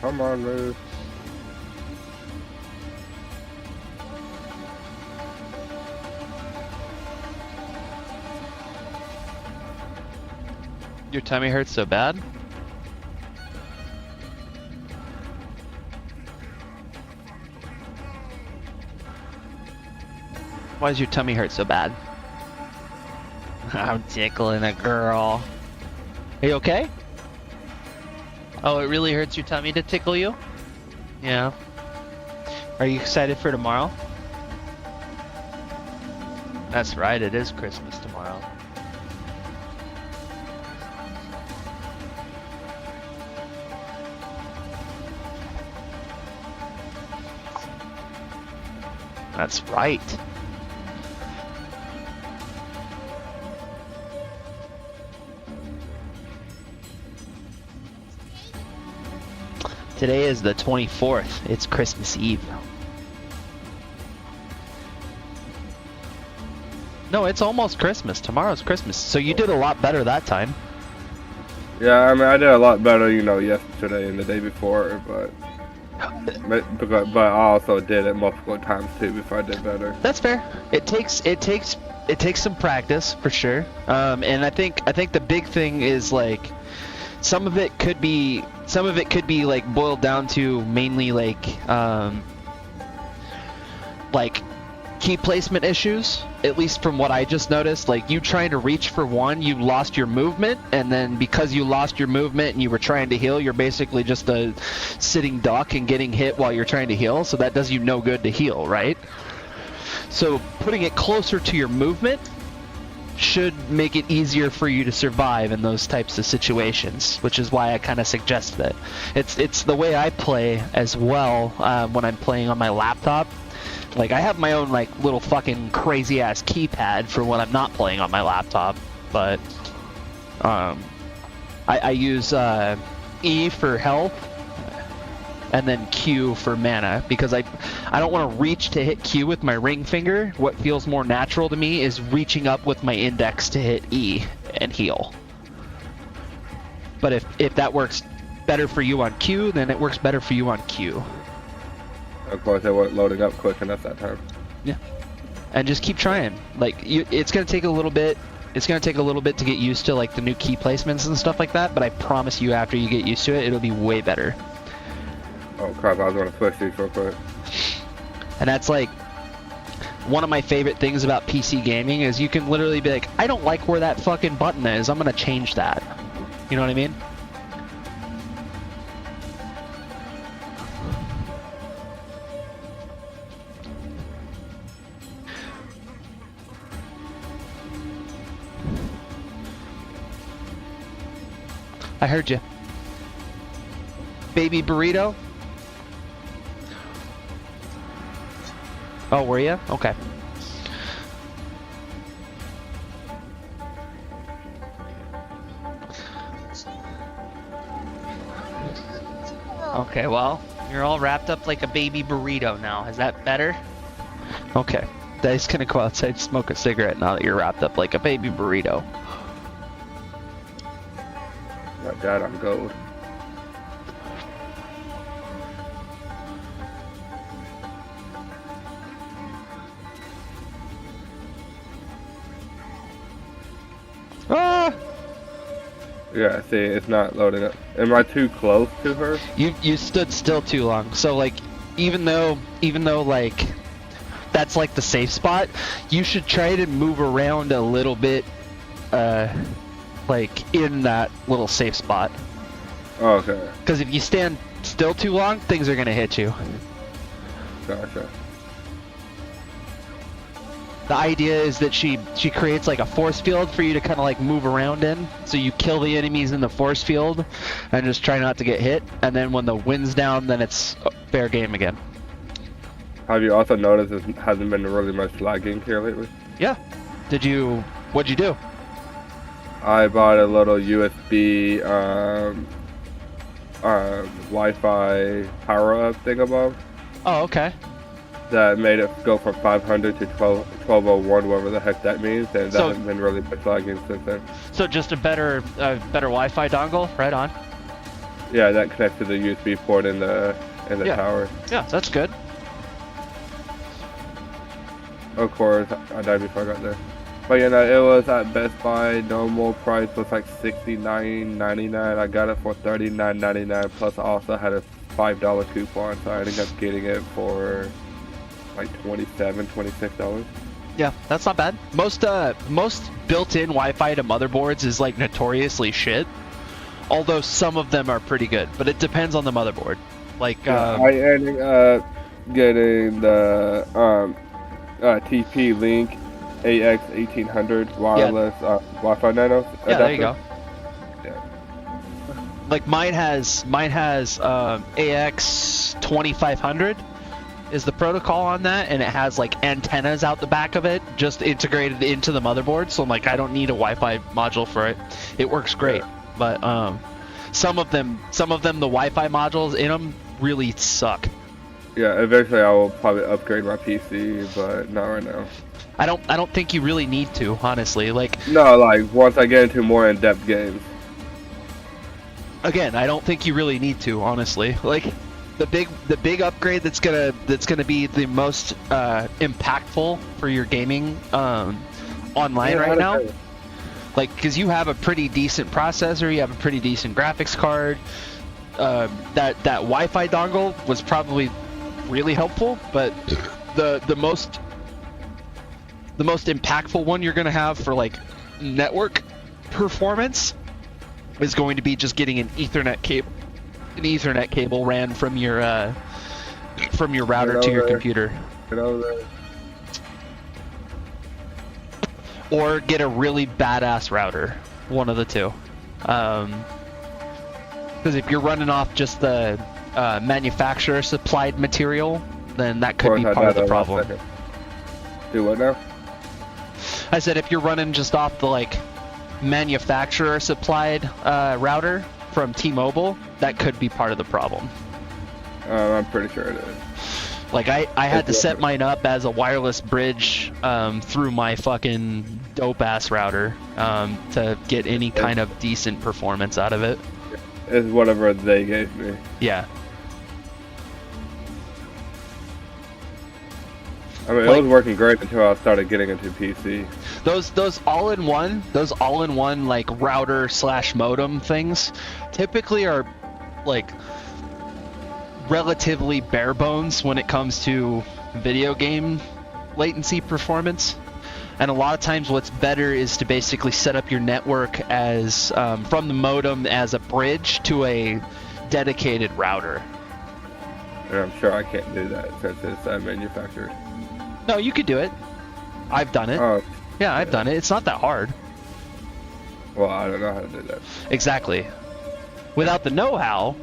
Come on, Ruth. Your tummy hurts so bad? Why does your tummy hurt so bad? I'm tickling a girl. Are you okay? Oh, it really hurts your tummy to tickle you? Yeah. Are you excited for tomorrow? That's right, it is Christmas tomorrow. That's right. Today is the 24th. It's Christmas Eve. No, it's almost Christmas. Tomorrow's Christmas. So you did a lot better that time. Yeah, I mean, I did a lot better, you know, yesterday and the day before, but I also did it multiple times too before I did better. That's fair. It takes some practice for sure. And I think the big thing is like some of it could be like boiled down to mainly like key placement issues, at least from what I just noticed. Like, you trying to reach for one, you lost your movement, and then because you lost your movement and you were trying to heal, you're basically just a sitting duck and getting hit while you're trying to heal, so that does you no good to heal, right? So putting it closer to your movement should make it easier for you to survive in those types of situations, which is why I kind of suggested it. It's the way I play as well when I'm playing on my laptop. Like, I have my own, like, little fucking crazy-ass keypad for when I'm not playing on my laptop, but I use E for health and then Q for mana, because I don't want to reach to hit Q with my ring finger. What feels more natural to me is reaching up with my index to hit E and heal. But if that works better for you on Q, then it works better for you on Q. Of course, they weren't loading up quick enough that time. Yeah. And just keep trying. Like, it's gonna take a little bit. It's gonna take a little bit to get used to, like, the new key placements and stuff like that. But I promise you, after you get used to it, it'll be way better. Oh crap! I was gonna push these real quick. And that's like one of my favorite things about PC gaming is you can literally be like, I don't like where that fucking button is. I'm gonna change that. You know what I mean? I heard you. Baby burrito? Oh, were you? Okay. Okay, well, you're all wrapped up like a baby burrito now. Is that better? Okay. Dice gonna go outside and smoke a cigarette now that you're wrapped up like a baby burrito. Like that, I'm gold. Ah! Yeah, see, it's not loading up. Am I too close to her? You stood still too long. So, like, even though like that's like the safe spot, you should try to move around a little bit, like in that little safe spot. Oh, okay. Because if you stand still too long, things are gonna hit you. Gotcha. The idea is that she creates like a force field for you to kind of like move around in, so you kill the enemies in the force field and just try not to get hit, and then when the wind's down, then it's fair game again. Have you also noticed there hasn't been really much lagging here lately? Yeah. What'd you do? I bought a little USB Wi-Fi power-up thingamabob Oh, okay. that made it go from 500 to 1201, whatever the heck that means, and So- that hasn't been really much lagging since then. So just a better Wi-Fi dongle, right on. Yeah, that connects to the USB port in the Yeah. tower. Yeah, that's good. Of course, I died before I got there. But you know, it was at Best Buy. Normal price was like $69.99. I got it for $39.99. Plus, I also had a $5 coupon, so I ended up getting it for like $27, $26. Yeah, that's not bad. Most built-in Wi-Fi to motherboards is like notoriously shit. Although some of them are pretty good, but it depends on the motherboard. Like I ended up getting the TP-Link AX1800 wireless Wi-Fi Nano adapter. yeah, there you go. Yeah. Like mine has AX2500 is the protocol on that, and it has like antennas out the back of it, just integrated into the motherboard. So I'm like, I don't need a Wi-Fi module for it. It works great, but some of them the Wi-Fi modules in them really suck. Yeah, eventually I will probably upgrade my PC, but not right now. I don't think you really need to, honestly. Like, No, like once I get into more in-depth games. again, I don't think you really need to, honestly. Like, the big upgrade that's gonna be the most impactful for your gaming online right now, like, because you have a pretty decent processor, you have a pretty decent graphics card. That Wi-Fi dongle was probably really helpful, but the most the most impactful one you're going to have for like network performance is going to be just getting an Ethernet cable ran from your router to your computer. Get over there. Or get a really badass router, one of the two. Because if you're running off just the manufacturer supplied material, then that could be part of the problem. Do what now? I said if you're running just off the like manufacturer supplied router from T-Mobile, that could be part of the problem. I'm pretty sure it is. Like I had to set mine up as a wireless bridge through my fucking dope ass router to get any kind of decent performance out of it. It's whatever they gave me. Yeah. I mean, it was working great until I started getting into PC. Those all-in-one like router / modem things typically are like relatively bare bones when it comes to video game latency performance. And a lot of times what's better is to basically set up your network as from the modem as a bridge to a dedicated router. And I'm sure I can't do that since it's manufactured. No, you could do it. I've done it. Oh, Yeah, I've done it. It's not that hard. well, I don't know how to do that. Exactly. Without the know-how,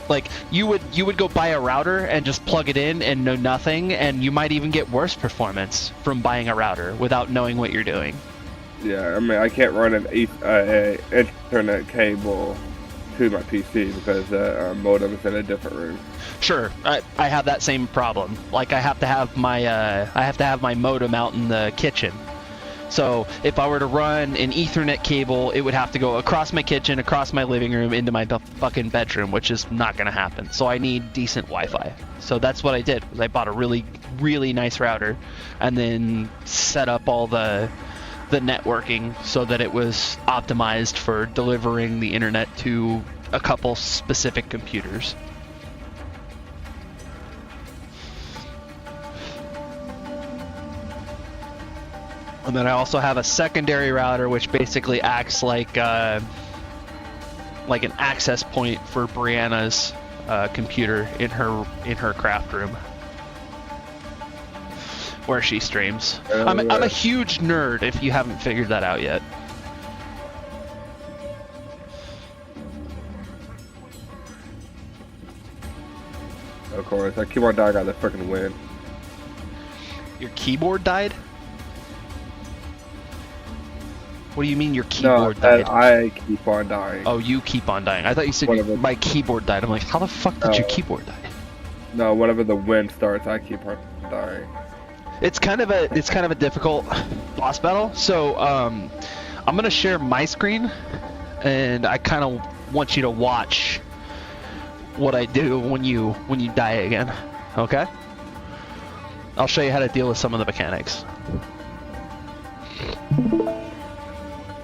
like you would go buy a router and just plug it in and know nothing, and you might even get worse performance from buying a router without knowing what you're doing. Yeah, I mean, I can't run an Ethernet cable to my PC because the modem is in a different room. Sure, I have that same problem. Like I have to have my modem out in the kitchen. So if I were to run an Ethernet cable, it would have to go across my kitchen, across my living room, into my fucking bedroom, which is not gonna happen. So I need decent Wi-Fi. So that's what I did. Was I bought a really, really nice router, and then set up all the networking so that it was optimized for delivering the internet to a couple specific computers. And then I also have a secondary router which basically acts like an access point for Brianna's computer in her craft room where she streams. I'm a huge nerd if you haven't figured that out yet. Of course, I keep on dying on the freaking win. Your keyboard died? What do you mean your keyboard died? I keep on dying. Oh, you keep on dying. I thought you said my keyboard died. I'm like, how the fuck did your keyboard die? No, whenever the win starts, I keep on dying. It's kind of a difficult boss battle. So I'm gonna share my screen, and I kind of want you to watch what I do when you die again. Okay? I'll show you how to deal with some of the mechanics.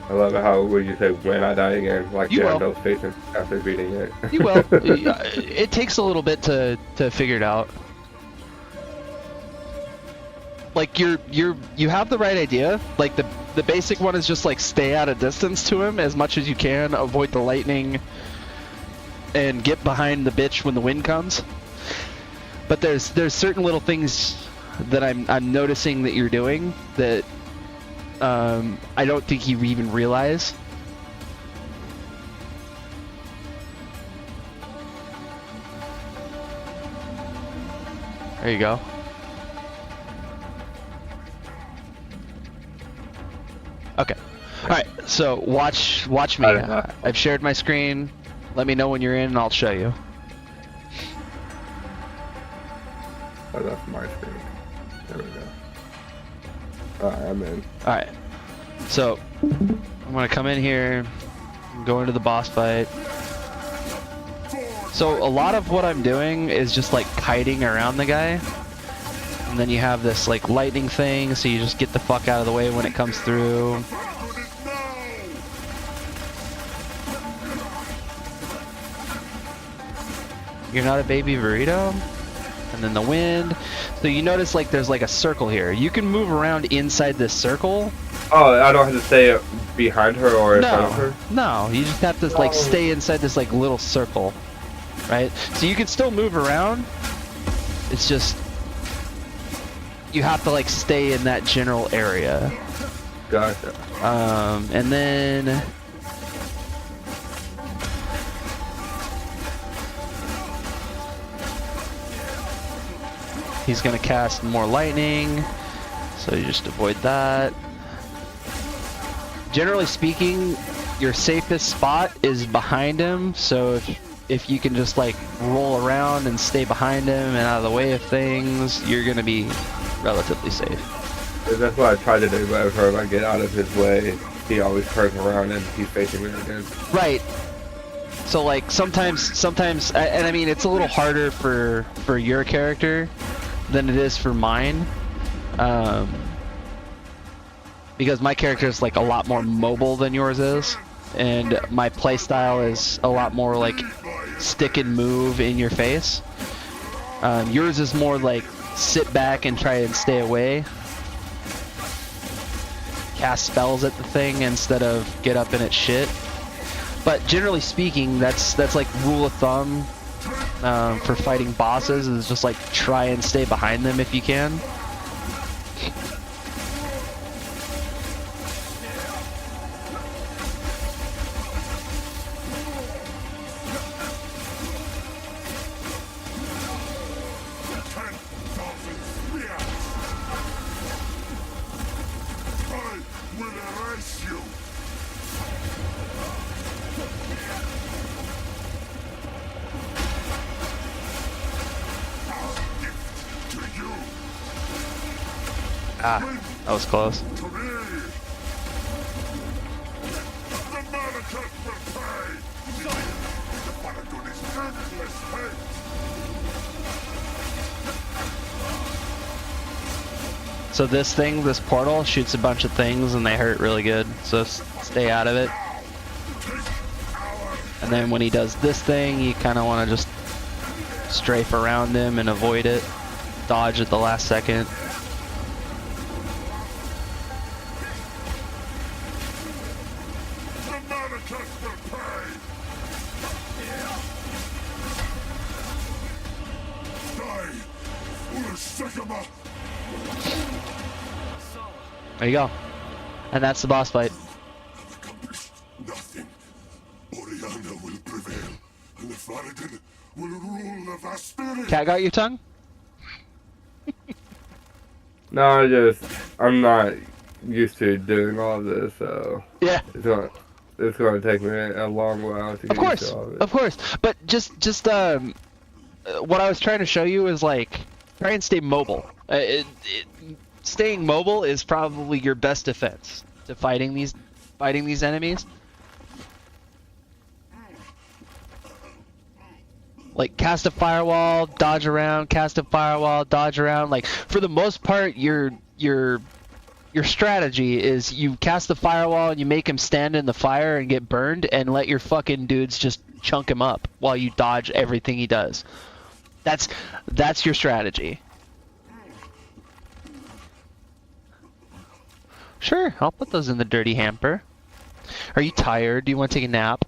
I love how when you say when I die again, like You you will. have no patience after beating it. You will. It takes a little bit to figure it out. Like you have the right idea. Like the basic one is just like stay at a distance to him as much as you can, avoid the lightning, and get behind the bitch when the wind comes. But there's certain little things that I'm noticing that you're doing that I don't think you even realize. There you go. Okay. Alright, so watch me. I've shared my screen. Let me know when you're in and I'll show you. Oh, that's my screen. There we go. Alright, I'm in. Alright. So, I'm gonna come in here, go into the boss fight. So, a lot of what I'm doing is just like kiting around the guy. And then you have this like lightning thing, so you just get the fuck out of the way when it comes through. You're not a baby burrito? and then the wind. So you notice like there's like a circle here. You can move around inside this circle. Oh, I don't have to stay behind her or in front of her? No, you just have to like stay inside this like little circle, right? So you can still move around. It's just you have to like stay in that general area. Gotcha. And then he's gonna cast more lightning, so you just avoid that. Generally speaking, your safest spot is behind him, so if you can just like roll around and stay behind him and out of the way of things, you're gonna be relatively safe. That's what I try to do, but every time I get out of his way, he always turns around and he's facing me again. Right. So like sometimes, and I mean it's a little harder for your character than it is for mine, because my character is like a lot more mobile than yours is, and my playstyle is a lot more like stick and move in your face. Yours is more like sit back and try and stay away, cast spells at the thing instead of get up in its shit. But generally speaking, that's like rule of thumb for fighting bosses, is just like try and stay behind them if you can. Ah, that was close. So this thing, this portal, shoots a bunch of things and they hurt really good, so stay out of it. And then when he does this thing, you kind of want to just strafe around him and avoid it. Dodge at the last second. There you go. And that's the boss fight. Nothing. Oriana will prevail, and the Faradin will rule the Vesperian. Cat got your tongue? No, I'm not used to doing all of this, so Yeah. it's gonna take me a long while to get used to all of it. Of course. But just what I was trying to show you is like try and stay mobile. Staying mobile is probably your best defense to fighting these enemies. Like cast a firewall, dodge around, cast a firewall, dodge around. Like for the most part, your strategy is you cast the firewall and you make him stand in the fire and get burned, and let your fucking dudes just chunk him up while you dodge everything he does. That's your strategy. Sure, I'll put those in the dirty hamper. Are you tired? Do you want to take a nap?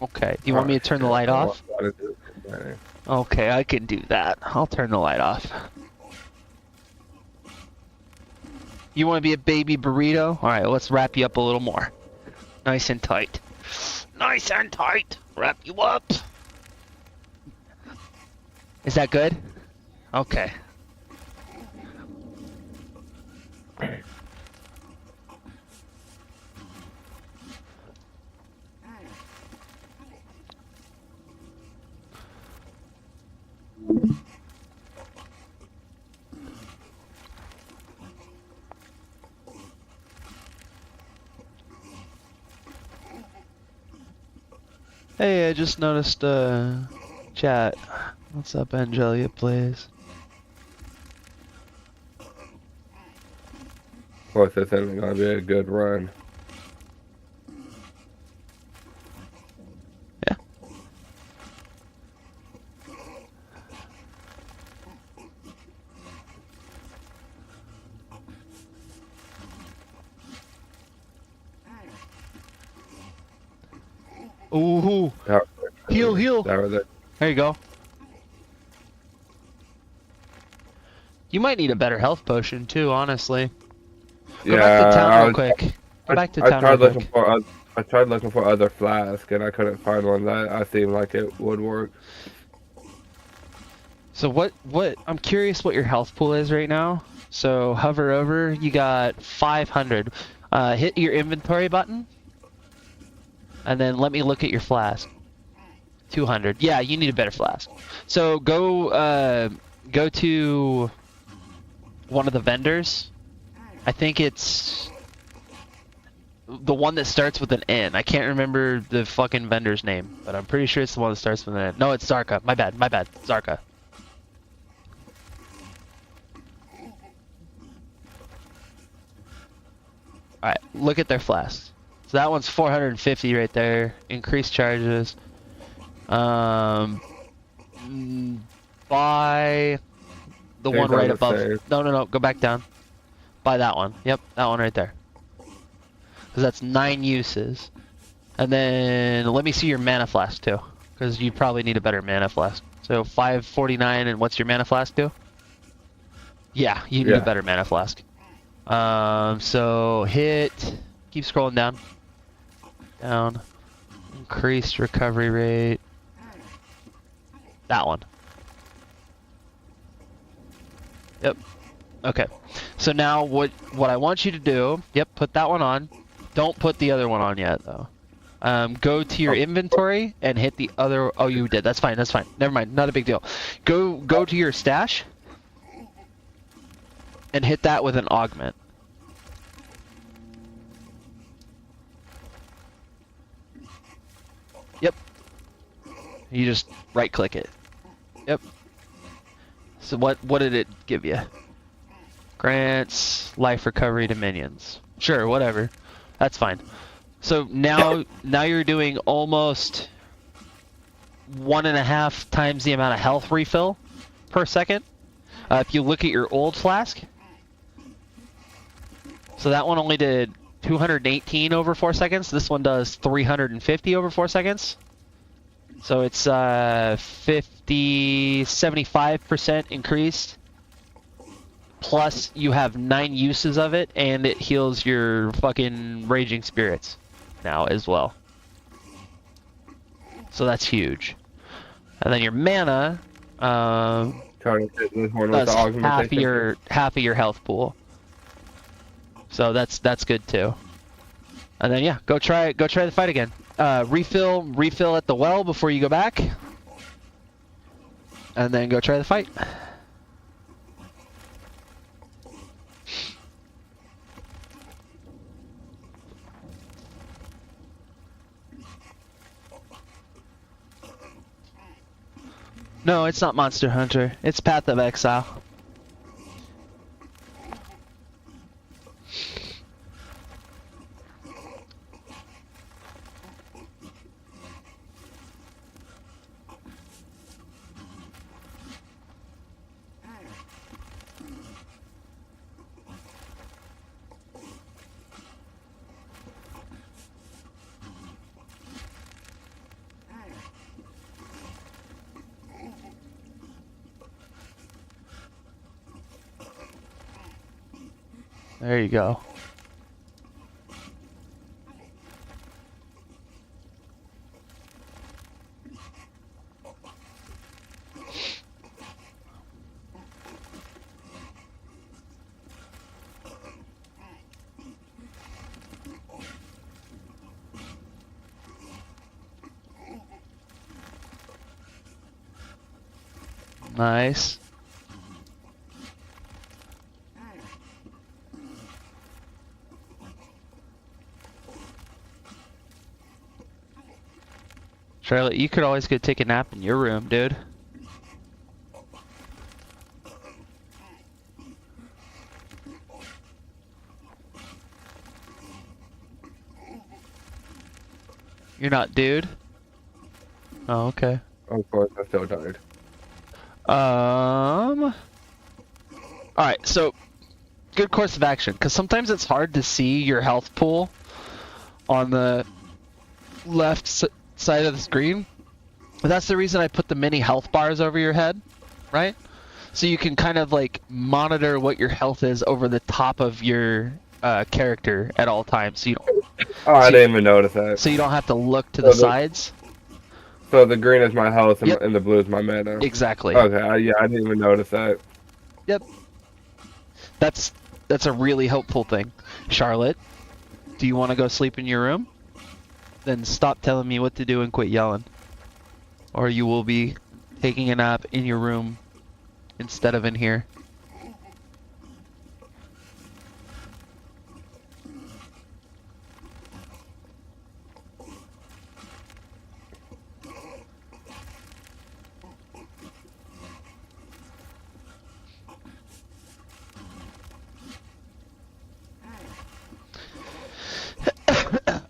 Okay. Do you want me to turn the light off? Okay, I can do that. I'll turn the light off. You want to be a baby burrito? Alright, let's wrap you up a little more. Nice and tight. Nice and tight! Wrap you up! Is that good? Okay. Hey, I just noticed, chat. What's up, Angelia, please? What's this only gonna be a good run? Yeah. Ooh. Heal, heal. There. There you go. You might need a better health potion too, honestly. Go back to town real quick. Go back to town real quick. I tried looking for other flasks and I couldn't find one that I seemed like it would work. So what I'm curious what your health pool is right now. So hover over, you got 500. Hit your inventory button. And then let me look at your flask. 200. Yeah, you need a better flask. So go to one of the vendors. I think it's the one that starts with an N. I can't remember the fucking vendor's name, but I'm pretty sure it's the one that starts with an N. No, it's Zarka. My bad. Zarka. Alright, look at their flasks. So that one's 450 right there. Increased charges. Buy the one right above. No. Go back down. Buy that one. Yep, that one right there. Because that's 9 uses. And then let me see your mana flask too. Because you probably need a better mana flask. So 549, and what's your mana flask do? Yeah, you need a better mana flask. So keep scrolling down. Increased recovery rate. That one. Yep. Okay. So now what I want you to do, put that one on. Don't put the other one on yet though. Go to your inventory and hit the other. Oh, you did. That's fine. Never mind. Not a big deal. Go to your stash and hit that with an augment. Yep. You just right click it. Yep. So what did it give you? Grants life recovery to minions. Sure, whatever. That's fine. So now you're doing almost 1.5 times the amount of health refill per second. If you look at your old flask, so that one only did 218 over 4 seconds. This one does 350 over 4 seconds. So it's 75% increased. Plus you have 9 uses of it, and it heals your fucking raging spirits now as well. So that's huge. And then your mana does half of your health pool. So that's good too. And then go try the fight again. Refill at the well before you go back. And then go try the fight. No, it's not Monster Hunter. It's Path of Exile. There you go. Nice. Charlotte, you could always go take a nap in your room, dude. You're not dude? Oh, okay. Of course, I'm still tired. Alright, so good course of action, because sometimes it's hard to see your health pool on the left side of the screen. That's the reason I put the mini health bars over your head, right? So you can kind of like monitor what your health is over the top of your character at all times. So you don't. Oh, I didn't even notice that. So you don't have to look to the sides. So the green is my health and, Yep. and the blue is my mana. Exactly. Okay, yeah, I didn't even notice that. Yep. That's a really helpful thing. Charlotte, do you want to go sleep in your room? Then stop telling me what to do and quit yelling. Or you will be taking a nap in your room instead of in here.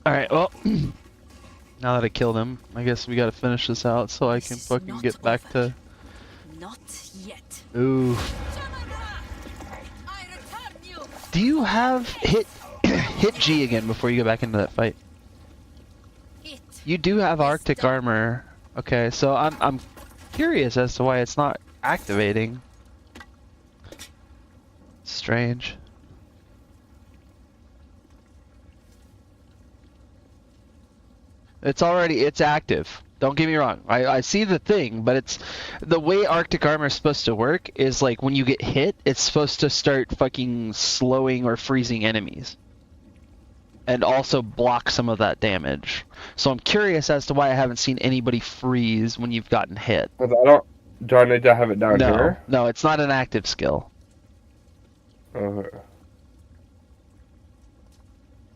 Alright, well, now that I killed him, I guess we gotta finish this out so I can This is fucking not get back over. to... Not yet. Ooh. I return you. Do you have hit G again before you go back into that fight? It. You do have is Arctic done. armor. Okay, so I'm curious as to why it's not activating. Strange. It's active. Don't get me wrong. I see the thing, but it's the way Arctic armor is supposed to work is like when you get hit, it's supposed to start fucking slowing or freezing enemies. And also block some of that damage. So I'm curious as to why I haven't seen anybody freeze when you've gotten hit. 'Cause do I need to have it down here? No, it's not an active skill. Okay.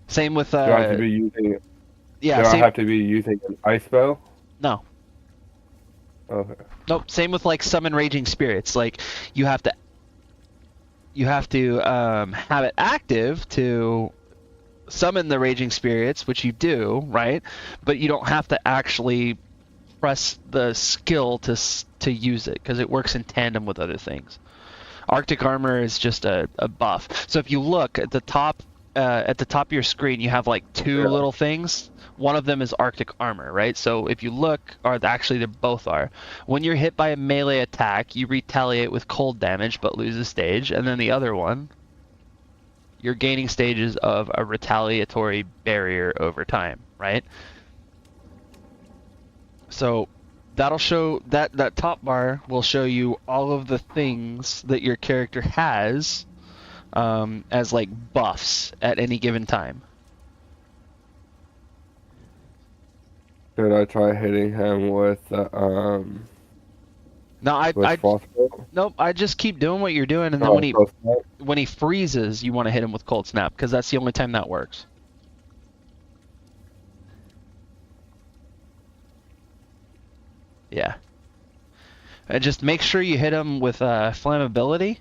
Same with Do I have to be using? yeah, do I same, have to be using an ice bow? no. Okay. Nope, same with like summon raging spirits. Like you have to have it active to summon the raging spirits, which you do, right? But you don't have to actually press the skill to use it because it works in tandem with other things. Arctic armor is just a buff. So if you look at the top of your screen, you have like two Yeah. little things. One of them is Arctic armor, right? So if you look, or actually they both are. When you're hit by a melee attack, you retaliate with cold damage but lose a stage, and then the other one, you're gaining stages of a retaliatory barrier over time, right? So that'll show that top bar will show you all of the things that your character has as like buffs at any given time. Should I try hitting him with No, I frostbolt? nope. I just keep doing what you're doing, and then Oh, when he freezes, you want to hit him with cold snap because that's the only time that works. Yeah. And just make sure you hit him with flammability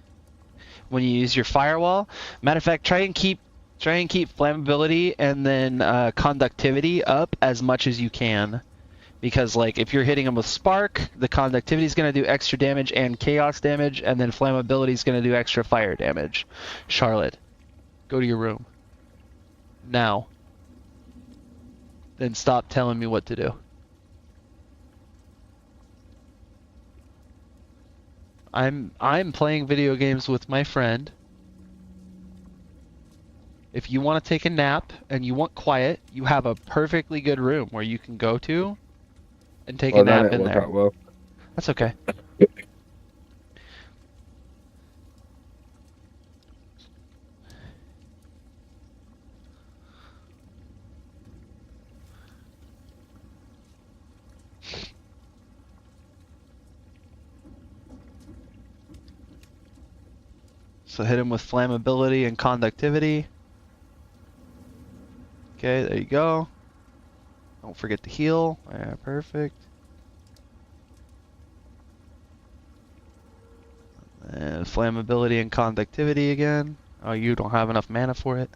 when you use your firewall. Matter of fact, try and keep flammability and then conductivity up as much as you can, because like if you're hitting him with spark, the conductivity is going to do extra damage and chaos damage, and then flammability is going to do extra fire damage. Charlotte, go to your room now. Then stop telling me what to do. I'm playing video games with my friend. If you want to take a nap and you want quiet, you have a perfectly good room where you can go to and take a that nap didn't in work there. out well. That's okay. So hit him with flammability and conductivity. Okay, there you go. Don't forget to heal. Yeah, perfect. And flammability and conductivity again. Oh, you don't have enough mana for it.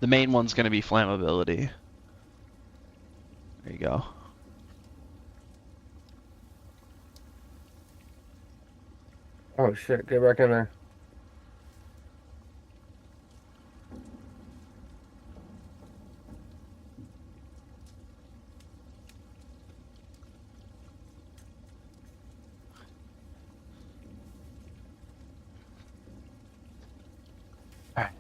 The main one's going to be flammability. There you go. Oh shit, get back in there. Alright.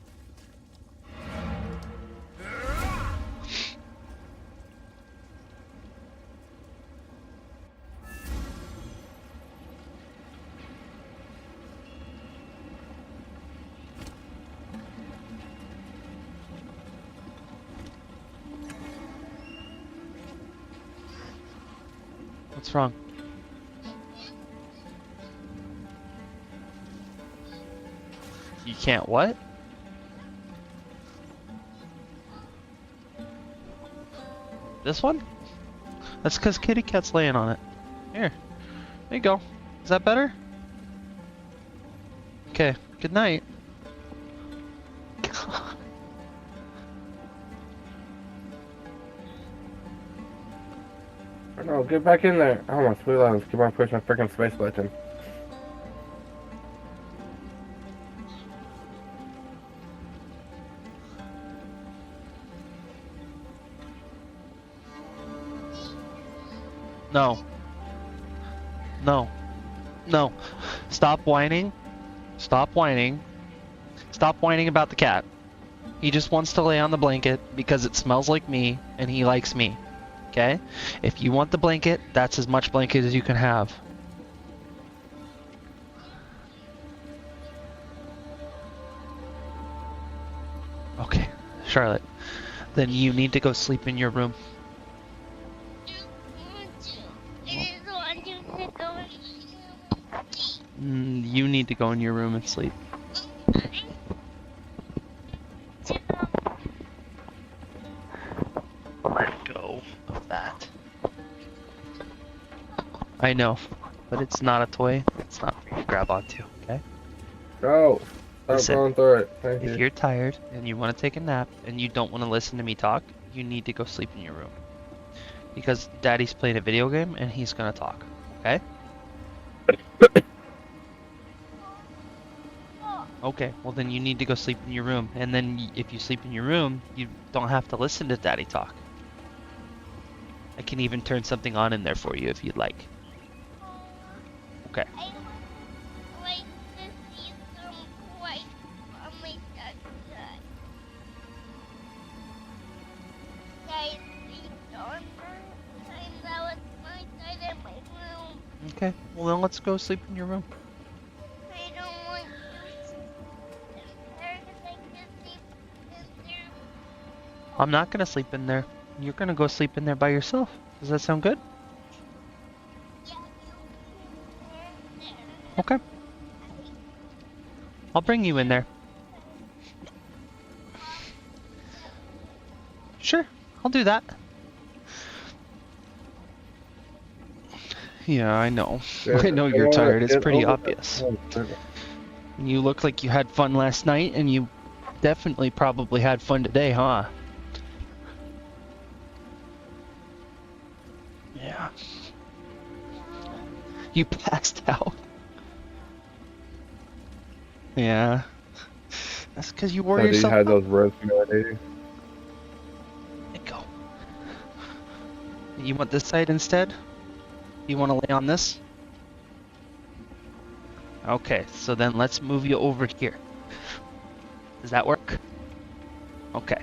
What's wrong? You can't what? This one? That's because Kitty Cat's laying on it. Here. There you go. Is that better? Okay. Good night. No, get back in there. Oh my sweet love, keep on pushing the freaking space button. No. No. No. Stop whining. Stop whining. Stop whining about the cat. He just wants to lay on the blanket because it smells like me and he likes me. Okay? If you want the blanket, that's as much blanket as you can have. Okay, Charlotte. Then you need to go sleep in your room. You need to go in your room and sleep. Let go of that. I know, but it's not a toy. It's not for you to grab onto, okay? Go! Stop Listen, going through it. Thank If you. you're tired and you want to take a nap and you don't want to listen to me talk, you need to go sleep in your room. Because Daddy's playing a video game and he's gonna talk, okay? Okay, well then you need to go sleep in your room. And then if you sleep in your room, you don't have to listen to Daddy talk. I can even turn something on in there for you if you'd like. Okay. I would like to see some white on my dad's side. Guys, please don't time that was my side in my room. Okay, well then let's go sleep in your room. I don't want to sit there because I can sleep in there. I'm not gonna sleep in there. You're gonna go sleep in there by yourself. Does that sound good? Yeah, you can there. Okay. I'll bring you in there. Sure, I'll do that. Yeah, I know. I know you're tired. It's pretty obvious. You look like you had fun last night, and you definitely probably had fun today, huh? Yeah. You passed out. Yeah. That's because you wore So do you yourself had out. those ropes you know, did you? Let go. You want this side instead? You want to lay on this? Okay, so then let's move you over here. Does that work? Okay.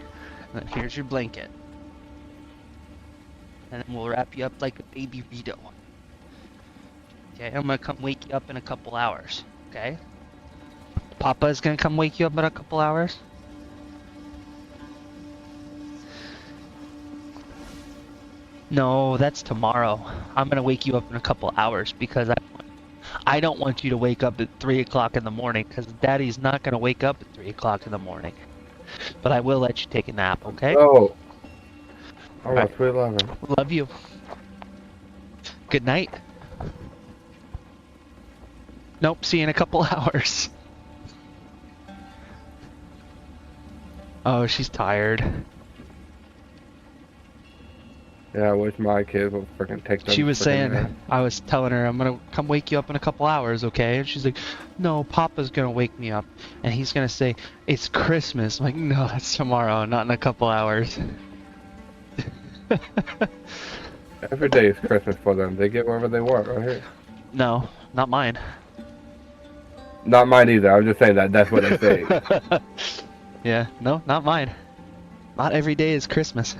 And then here's your blanket. And then we'll wrap you up like a baby Rito. Okay, I'm gonna come wake you up in a couple hours. Okay? Papa is gonna come wake you up in a couple hours. No, that's tomorrow. I'm gonna wake you up in a couple hours because I don't want you to wake up at 3 o'clock in the morning because Daddy's not gonna wake up at 3 o'clock in the morning. But I will let you take a nap, okay? Oh. Oh my Alright. sweet lover. Love you. Good night. Nope, see you in a couple hours. Oh, she's tired. Yeah, I wish my kids would freaking take them. She was freaking saying, naps. I was telling her, I'm gonna come wake you up in a couple hours, okay? And she's like, no, Papa's gonna wake me up, and he's gonna say, it's Christmas. I'm like, no, that's tomorrow, not in a couple hours. Every day is Christmas for them. They get whatever they want right here. No, not mine. Not mine either. I'm just saying that's what they say. Yeah, no, not mine. Not every day is Christmas.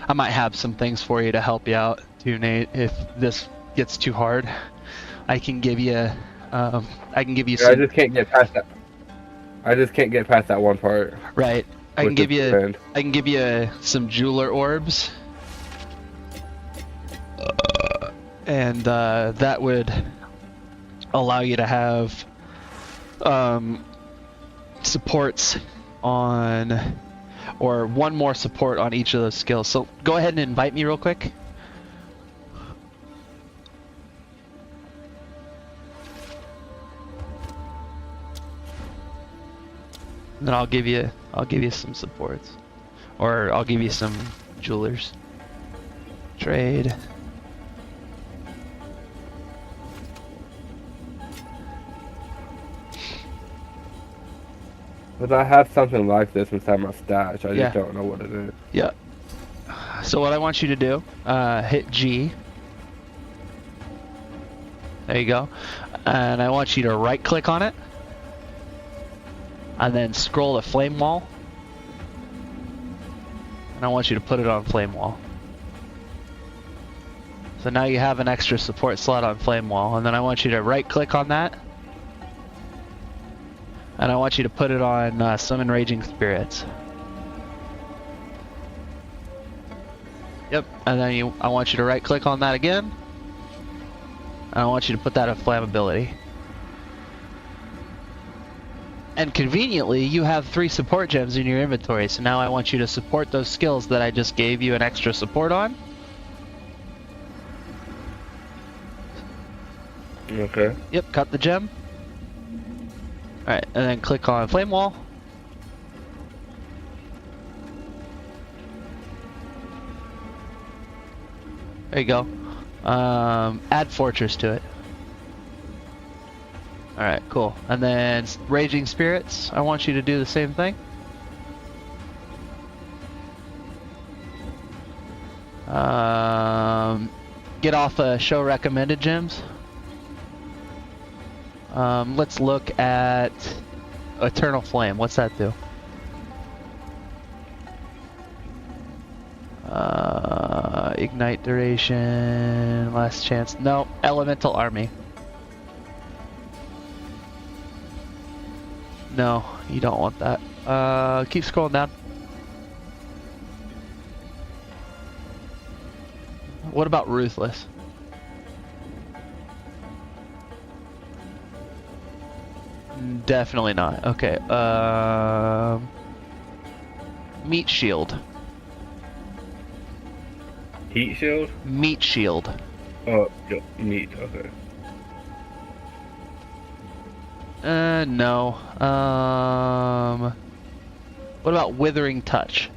I might have some things for you to help you out too, Nate. If this gets too hard, I can give you, I can give you Yeah, I some. just can't get past that. I just can't get past that one part. Right. I with can give the you. band. I can give you some jeweler orbs, and that would allow you to have supports on, or one more support on each of those skills. So go ahead and invite me real quick. And then I'll give you some supports, or I'll give you some jewelers. Trade. But I have something like this inside my stash. I Yeah. just don't know what it is. Yeah. So what I want you to do, hit G. There you go. And I want you to right click on it. And then scroll to flame wall. And I want you to put it on flame wall. So now you have an extra support slot on flame wall. And then I want you to right click on that. And I want you to put it on summon raging spirits. Yep, and then I want you to right click on that again. And I want you to put that in flammability. And conveniently, you have 3 support gems in your inventory, so now I want you to support those skills that I just gave you an extra support on. Okay. Yep, cut the gem. Alright, and then click on flame wall. There you go. Add fortress to it. Alright, cool. And then raging spirits, I want you to do the same thing. Get off show recommended gems. Let's look at Eternal Flame. What's that do? Ignite duration, last chance. No, Elemental Army. No, you don't want that. Keep scrolling down. What about Ruthless? Definitely not. Okay. Meat Shield. Heat shield? Meat Shield. Oh, yeah, meat. Okay. No. What about Withering Touch?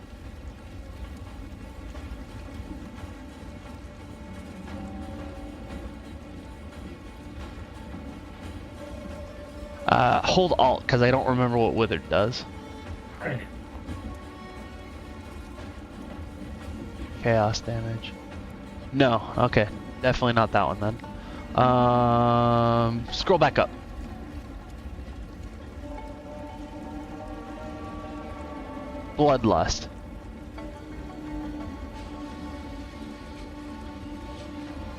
Hold Alt, because I don't remember what Withered does. Chaos damage. No, okay. Definitely not that one then. Scroll back up. Bloodlust.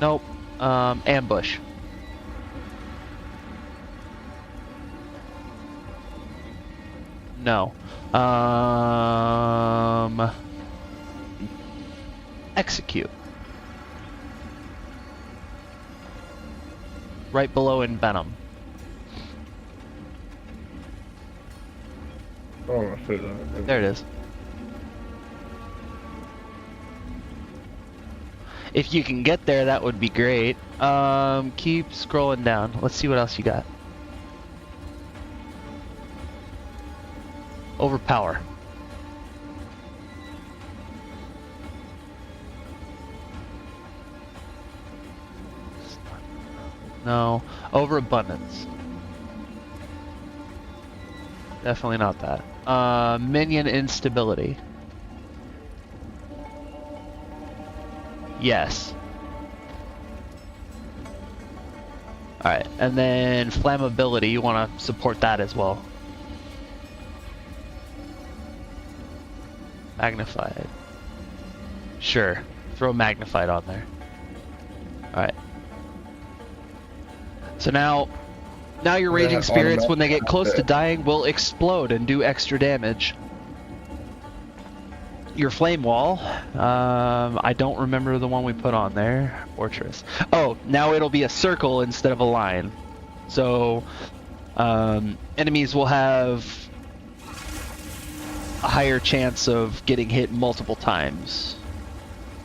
Nope. Ambush. No. Execute. Right below in Venom. Oh, I see that. There it is. If you can get there, that would be great. Keep scrolling down. Let's see what else you got. Overpower. No. Overabundance. Definitely not that. Minion instability. Yes. Alright, and then flammability, you want to support that as well. Magnified. Sure, throw magnified on there. Alright. So now your raging spirits, when they get close to dying, will explode and do extra damage. Your flame wall, I don't remember the one we put on there. Fortress. Oh, now it'll be a circle instead of a line. So, enemies will have a higher chance of getting hit multiple times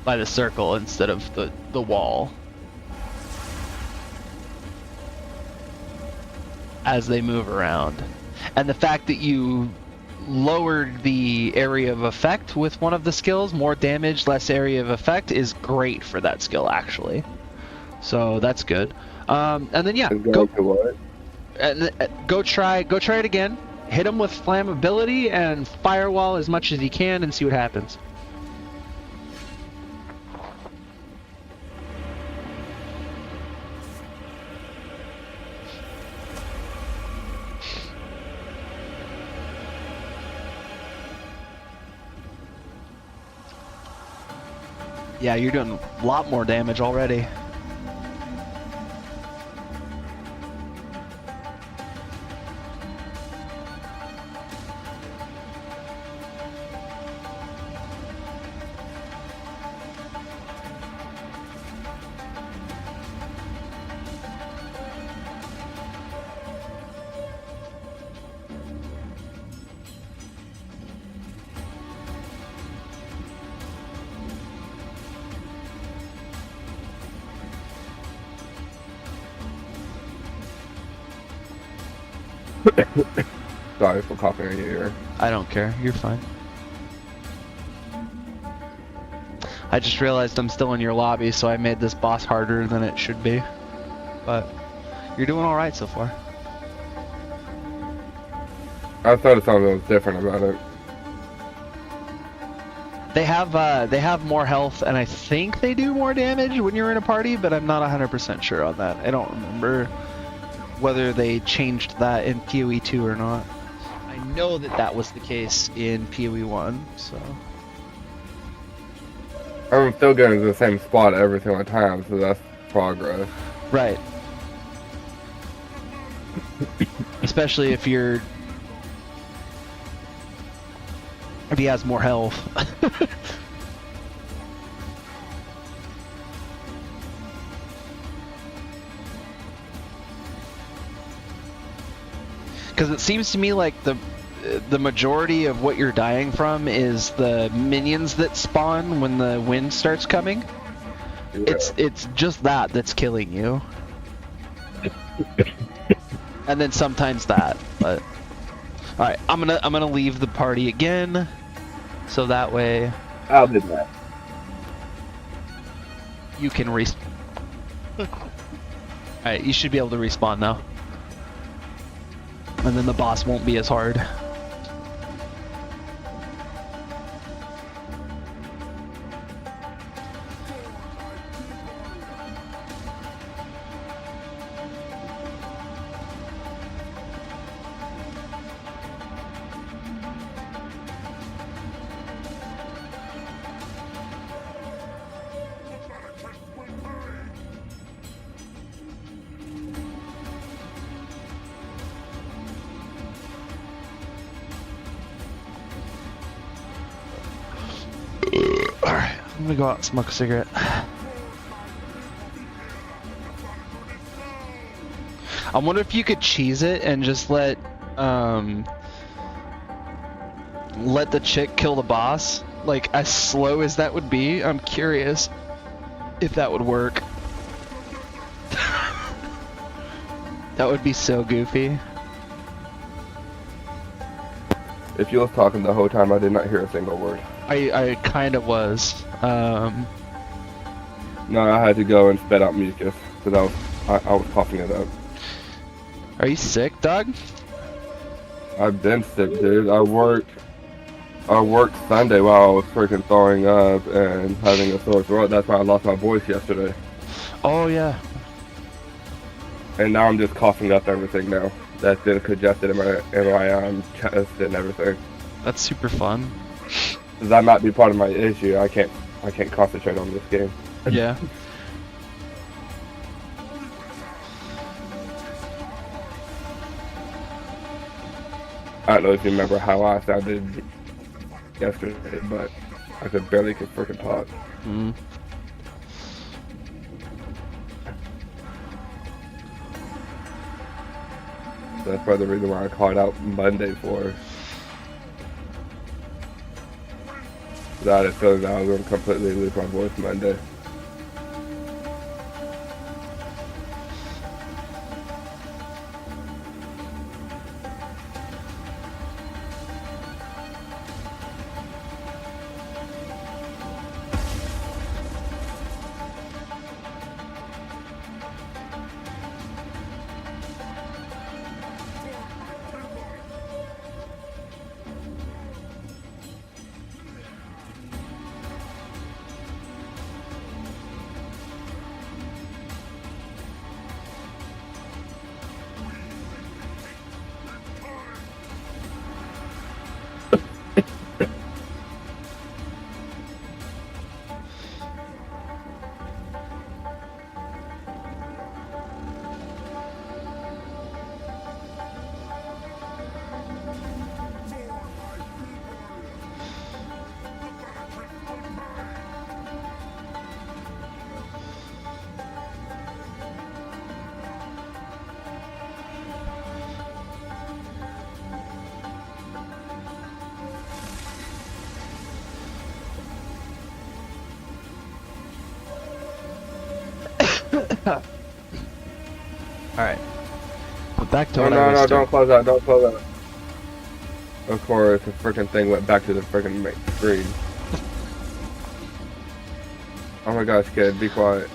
by the circle instead of the wall as they move around. And the fact that you lowered the area of effect with one of the skills, more damage, less area of effect, is great for that skill actually. So that's good. And then yeah, go try it again. Hit him with flammability and firewall as much as you can and see what happens. Yeah, you're doing a lot more damage already. Sorry for coughing in your ear. I don't care. You're fine. I just realized I'm still in your lobby, so I made this boss harder than it should be. But you're doing all right so far. I thought something was different about it. They have more health, and I think they do more damage when you're in a party, but I'm not 100% sure on that. I don't remember whether they changed that in PoE 2 or not. I know that was the case in PoE 1, so... I'm still getting to the same spot every single time, so that's progress. Right. Especially if he has more health. Because it seems to me like the majority of what you're dying from is the minions that spawn when the wind starts coming. Yeah. It's just that's killing you. And then sometimes that, but all right, I'm gonna leave the party again, so that way I'll do that. You can respawn. All right, you should be able to respawn now. And then the boss won't be as hard. Alright, I'm gonna go out and smoke a cigarette. I wonder if you could cheese it and just let the chick kill the boss, like as slow as that would be. I'm curious. If that would work. That would be so goofy. If you was talking the whole time, I did not hear a single word. I kind of was. No, I had to go and spit out mucus because I was coughing it up. Are you sick, dog? I've been sick, dude. I worked Sunday while I was freaking throwing up and having a sore throat. That's why I lost my voice yesterday. Oh yeah. And now I'm just coughing up everything now. That's been congested in my chest and everything. That's super fun. Cause that might be part of my issue. I can't concentrate on this game. Yeah. I don't know if you remember how I sounded yesterday, but I could barely freaking talk. Mm. That's probably the reason why I called out Monday for. I had a feeling that I was going to completely lose my voice Monday. Alright. But back to No, what I no, was no, doing. don't close that, don't close that. Of course, the freaking thing went back to the freaking main screen. Oh my gosh, kid, be quiet.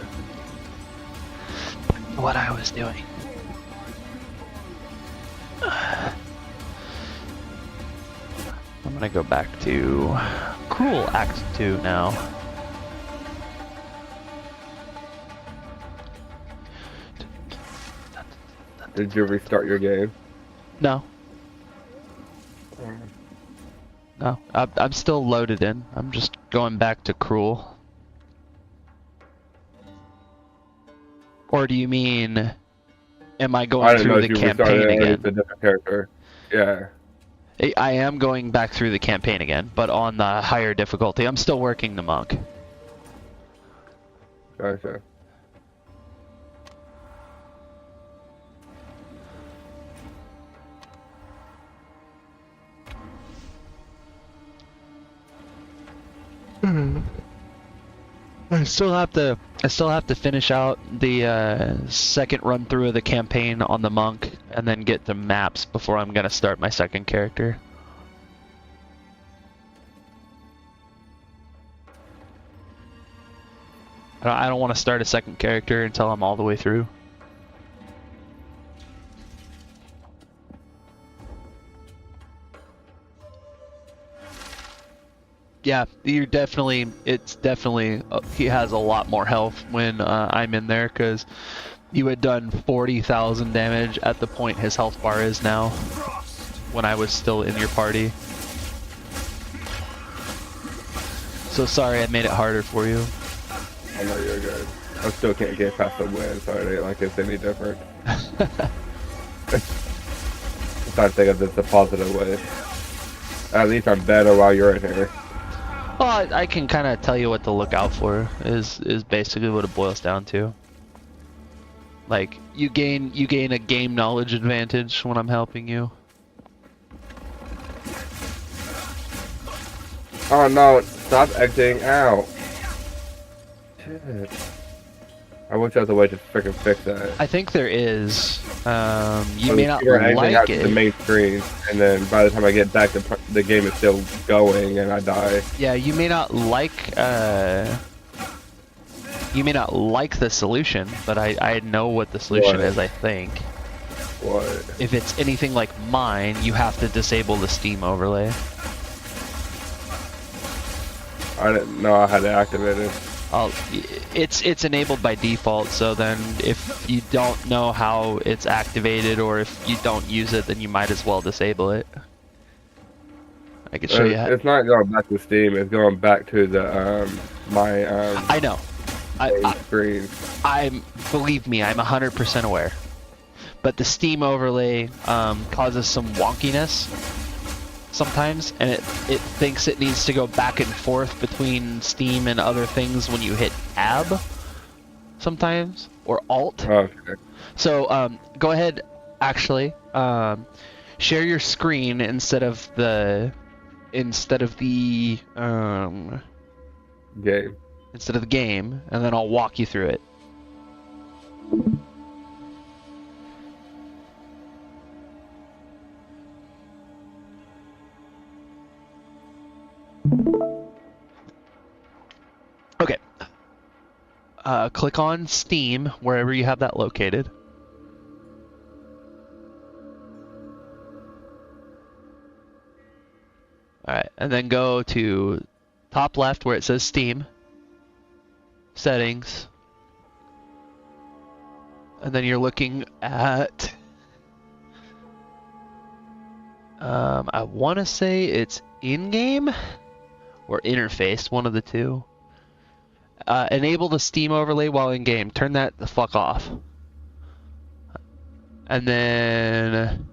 What I was doing. I'm gonna go back to Cruel Act 2 now. Did you restart your game? No. No, I'm still loaded in. I'm just going back to Cruel. Or do you mean, am I I going didn't know through if the you restarted campaign it or again? it's a different character. Yeah. I am going back through the campaign again, but on the higher difficulty. I'm still working the monk. Gotcha. I still have to finish out the second run through of the campaign on the monk, and then get the maps before I'm gonna start my second character. I don't want to start a second character until I'm all the way through. Yeah, it's definitely, he has a lot more health when I'm in there, because you had done 40,000 damage at the point his health bar is now, when I was still in your party. So sorry I made it harder for you. I know you're good. I still can't get past the win, so it ain't like it's any different. I'm trying to think of this a positive way. At least I'm better while you're in here. Well, I can kind of tell you what to look out for, is basically what it boils down to. Like, you gain a game knowledge advantage when I'm helping you. Oh no, stop exiting out. Shit. I wish there was a way to freaking fix that. I think there is. You Well, may not people are exiting out like to the it. main screen, and then by the time I get back, the game is still going, and I die. Yeah, you may not like. You may not like the solution, but I know what the solution What? is. I think. What? If it's anything like mine, you have to disable the Steam overlay. I didn't know I had to activate it. It's enabled by default, so then if you don't know how it's activated or if you don't use it, then you might as well disable it. I can show you. It's not going back to Steam. It's going back to the my I know. main screen. Believe me, I'm 100% aware. But the Steam overlay causes some wonkiness sometimes, and it thinks it needs to go back and forth between Steam and other things when you hit Tab sometimes, or Alt. Okay. So go ahead, actually, share your screen instead of the game, and then I'll walk you through it. Okay. Click on Steam wherever you have that located. Alright, and then go to top left where it says Steam. Settings. And then you're looking at... I want to say it's in-game or interface, one of the two. Enable the Steam overlay while in-game. Turn that the fuck off. And then...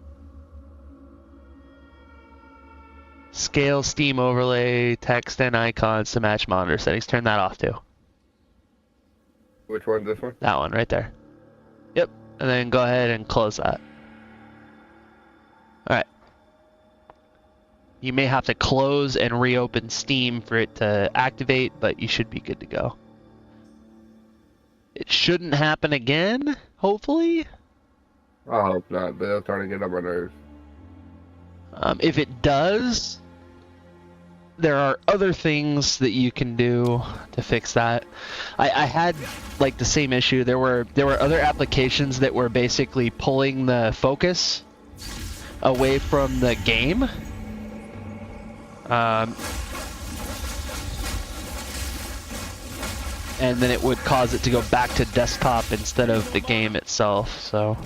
Scale Steam overlay, text and icons to match monitor settings. Turn that off too. Which one? This one? That one right there. Yep. And then go ahead and close that. Alright. You may have to close and reopen Steam for it to activate, but you should be good to go. It shouldn't happen again, hopefully. I hope not, but they're trying to get on my nerves. If it does, there are other things that you can do to fix that. I had like the same issue. There were other applications that were basically pulling the focus away from the game. And then it would cause it to go back to desktop instead of the game itself, so...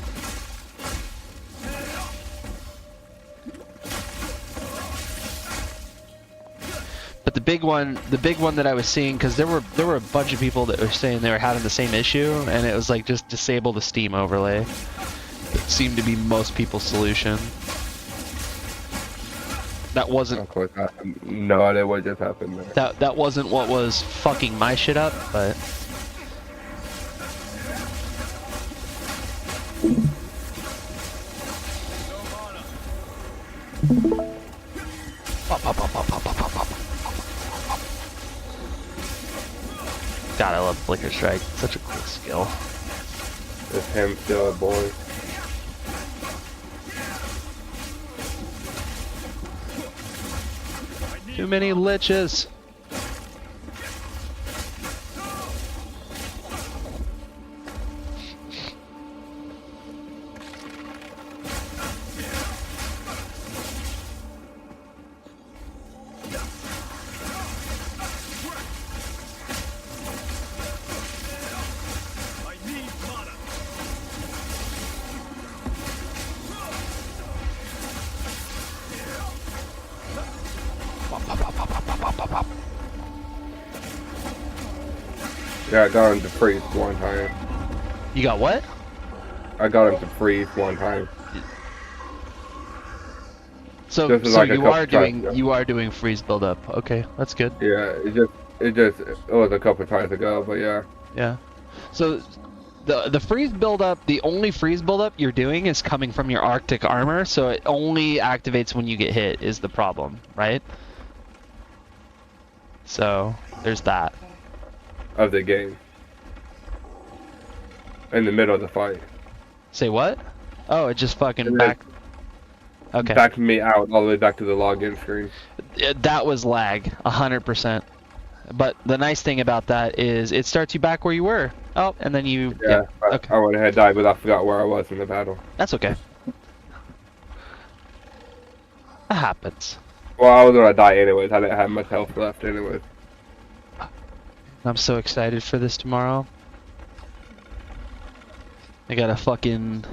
But the big one that I was seeing, because there were a bunch of people that were saying they were having the same issue, and it was like just disable the Steam overlay. It seemed to be most people's solution. That wasn't. Of course, I have no idea what just happened there. That wasn't what was fucking my shit up, but. God, I love Flicker Strike. Such a cool skill. It's him still a boy. Too many liches. Yeah, I got him to freeze one time. You got what? I got him to freeze one time. So Just like a you couple are doing times ago. you are doing freeze buildup. Okay, that's good. Yeah, it was a couple times ago, but yeah. Yeah. So the freeze buildup, the only freeze buildup you're doing is coming from your Arctic armor, so it only activates when you get hit is the problem, right? So there's that. of the game. In the middle of the fight. Say what? Oh, it just fucking And then- back. Okay. Backed me out all the way back to the login screen. That was lag, 100%. But the nice thing about that is it starts you back where you were. Oh, and then you. Yeah, Okay. I went ahead and died, but I forgot where I was in the battle. That's okay. That happens. Well, I was gonna die anyways. I didn't have much health left anyways. I'm so excited for this tomorrow. I gotta fucking.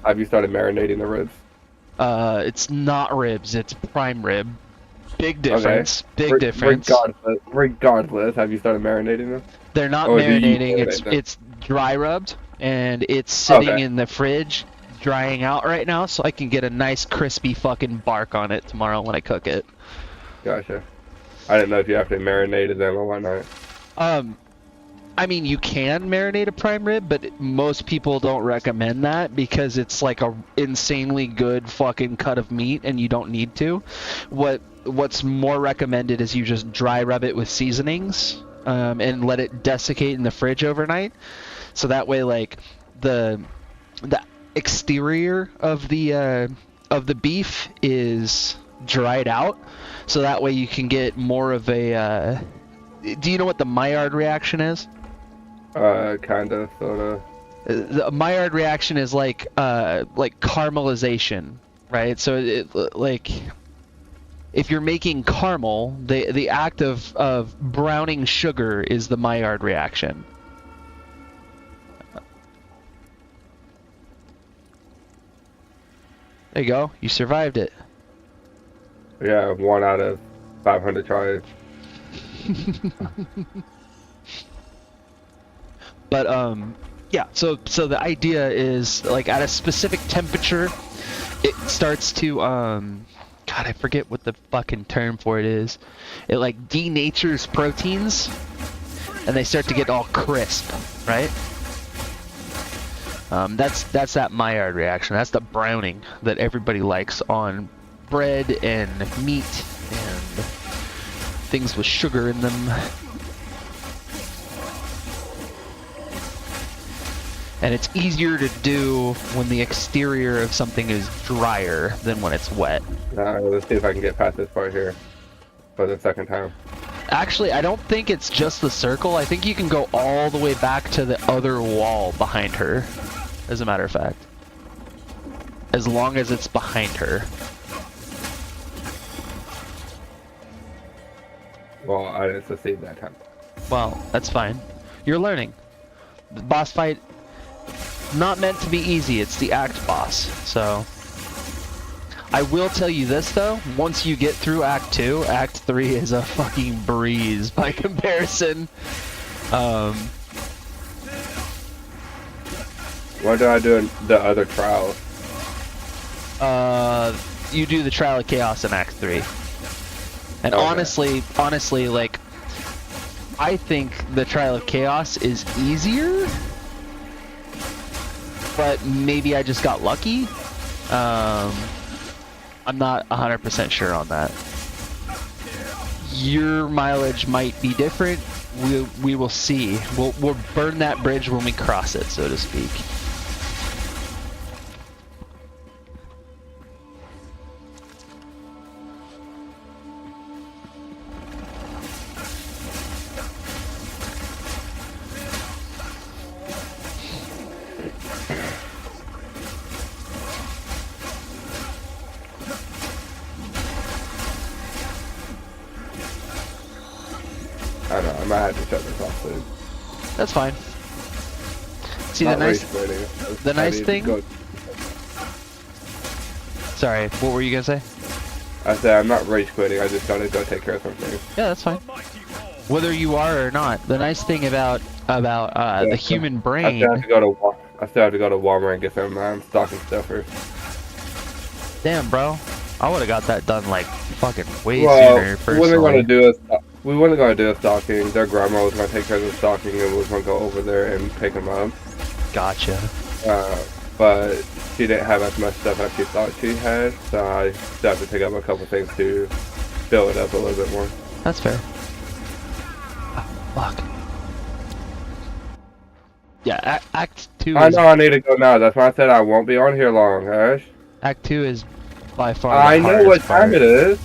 Have you started marinating the ribs? It's not ribs, it's prime rib. Big difference. Okay. Big difference. Regardless, have you started marinating them? They're not Or do you marinating, marinate them? it's dry rubbed and it's sitting Okay. in the fridge drying out right now so I can get a nice crispy fucking bark on it tomorrow when I cook it. Gotcha. I didn't know if you actually marinated them or whatnot. I mean, you can marinate a prime rib, but most people don't recommend that because it's like a insanely good fucking cut of meat and you don't need to. What's more recommended is you just dry rub it with seasonings and let it desiccate in the fridge overnight. So that way, like the exterior of the beef is dried out. So that way you can get more of a. Do you know what the Maillard reaction is? Kinda, sorta. The Maillard reaction is like caramelization, right? So like if you're making caramel, the act of browning sugar is the Maillard reaction. There you go. You survived it. Yeah, 1 out of 500 tries. But yeah, so the idea is like at a specific temperature it starts to God, I forget what the fucking term for it is. It like denatures proteins and they start to get all crisp, right? That's that Maillard reaction. That's the browning that everybody likes on bread and meat and things with sugar in them. And it's easier to do when the exterior of something is drier than when it's wet. Let's see if I can get past this part here for the second time. Actually, I don't think it's just the circle. I think you can go all the way back to the other wall behind her, as a matter of fact. As long as it's behind her. Well, I didn't succeed that time. Well, that's fine. You're learning. The boss fight, not meant to be easy. It's the act boss. So, I will tell you this though. Once you get through Act 2, Act 3 is a fucking breeze by comparison. What do I do in the other trials? You do the Trial of Chaos in Act 3. And Okay. honestly, like, I think the Trial of Chaos is easier, but maybe I just got lucky. I'm not 100% sure on that. Your mileage might be different. We will see. We'll burn that bridge when we cross it, so to speak. I don't know, I might have to shut this off soon. That's fine. See, Not the nice race quitting. the I nice need to thing- go- Sorry, what were you gonna say? I said I'm not rage quitting, I just gotta go take care of something. Yeah, that's fine. Whether you are or not, the nice thing about the human I brain. still have to go to Walmart and get some stocking stuffers. Damn, bro, I would have got that done like fucking way Well, sooner. we Personally, wasn't gonna do a stocking. Their grandma was gonna take care of the stocking and we was gonna go over there and pick them up. Gotcha. But she didn't have as much stuff as she thought she had, so I still have to pick up a couple things to fill it up a little bit more. That's fair. Oh, fuck. Yeah, Act 2 I is know I need to go now. That's why I said I won't be on here long, Ash. Act 2 is by far the I know what hardest time part. it is.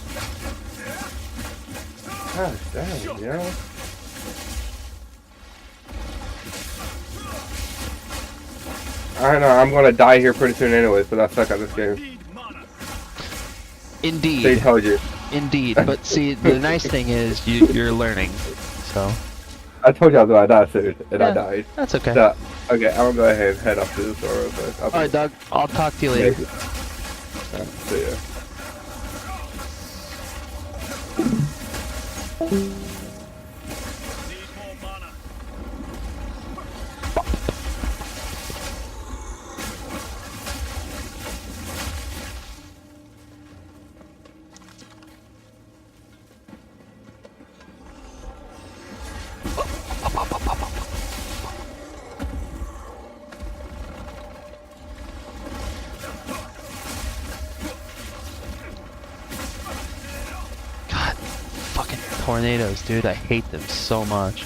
Gosh damn, yo. I know, I'm gonna die here pretty soon anyways, but I suck at this game. They Indeed, told you. indeed. But see, the nice thing is you're learning, so I told you I was gonna die soon, and I Yeah. died. that's okay. So, okay, I'm gonna go ahead and head up to the store real quick. All right, Doug. I'll talk to you later. See ya. God, fucking tornadoes, dude. I hate them so much.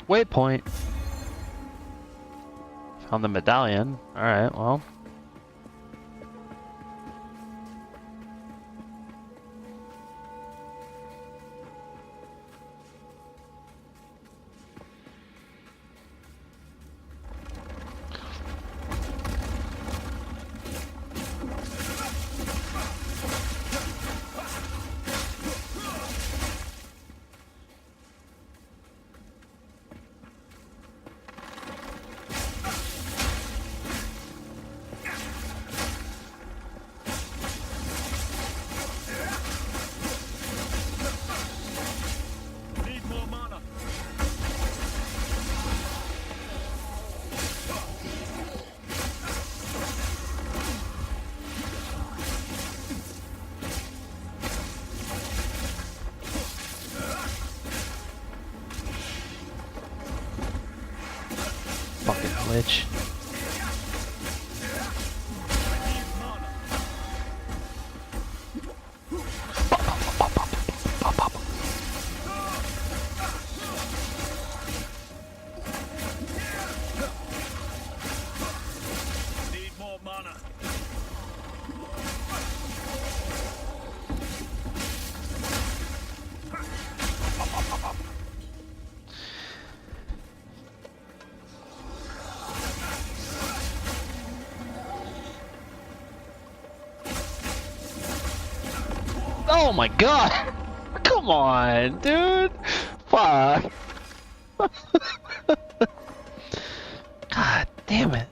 Waypoint. Found the medallion. Alright, well. Fucking lich. Oh my god! Come on, dude! Fuck! God damn it.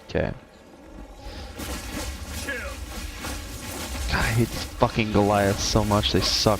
Okay. God, I hate these fucking Goliaths so much, they suck.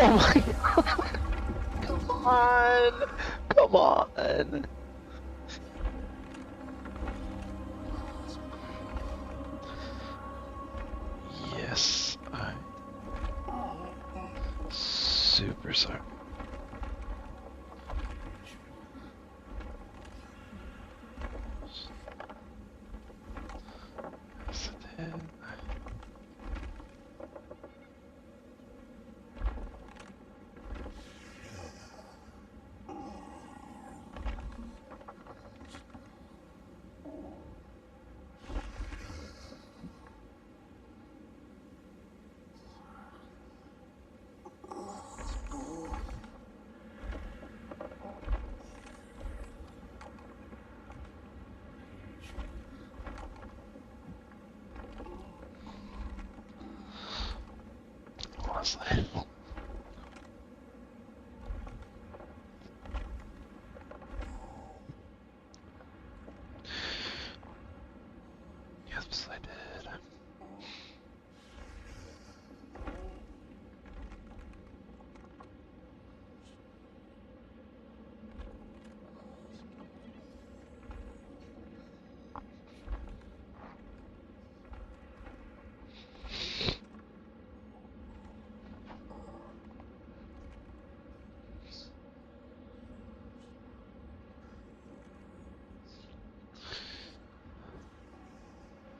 Oh my god! Come on! Come on! Yes, I. Super sorry. Yes, I did. Honestly. Yes, I did.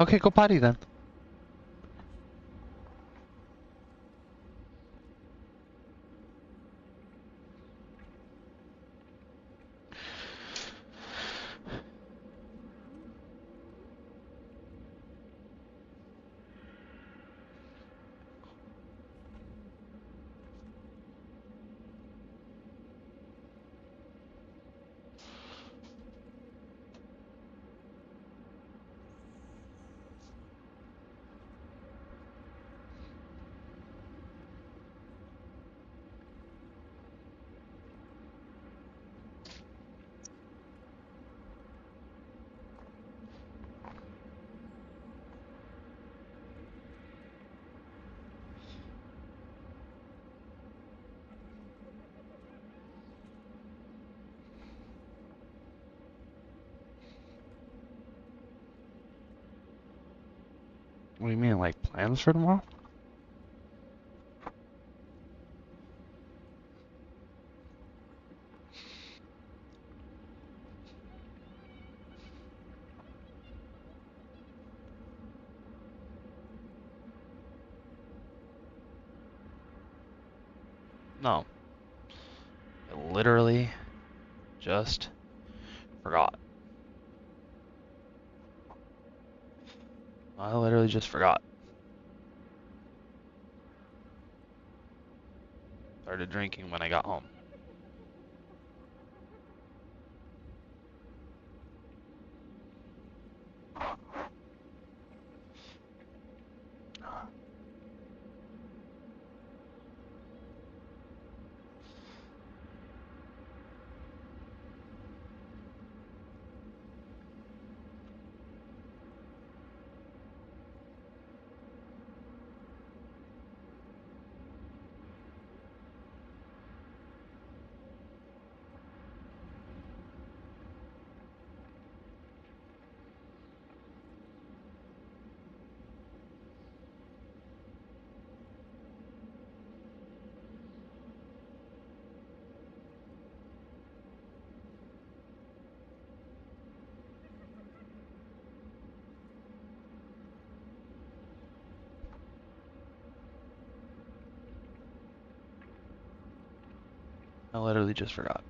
Okay, go potty then. What do you mean, like plans for tomorrow? No. I literally just forgot. I literally just forgot. Started drinking when I got home. I literally just forgot.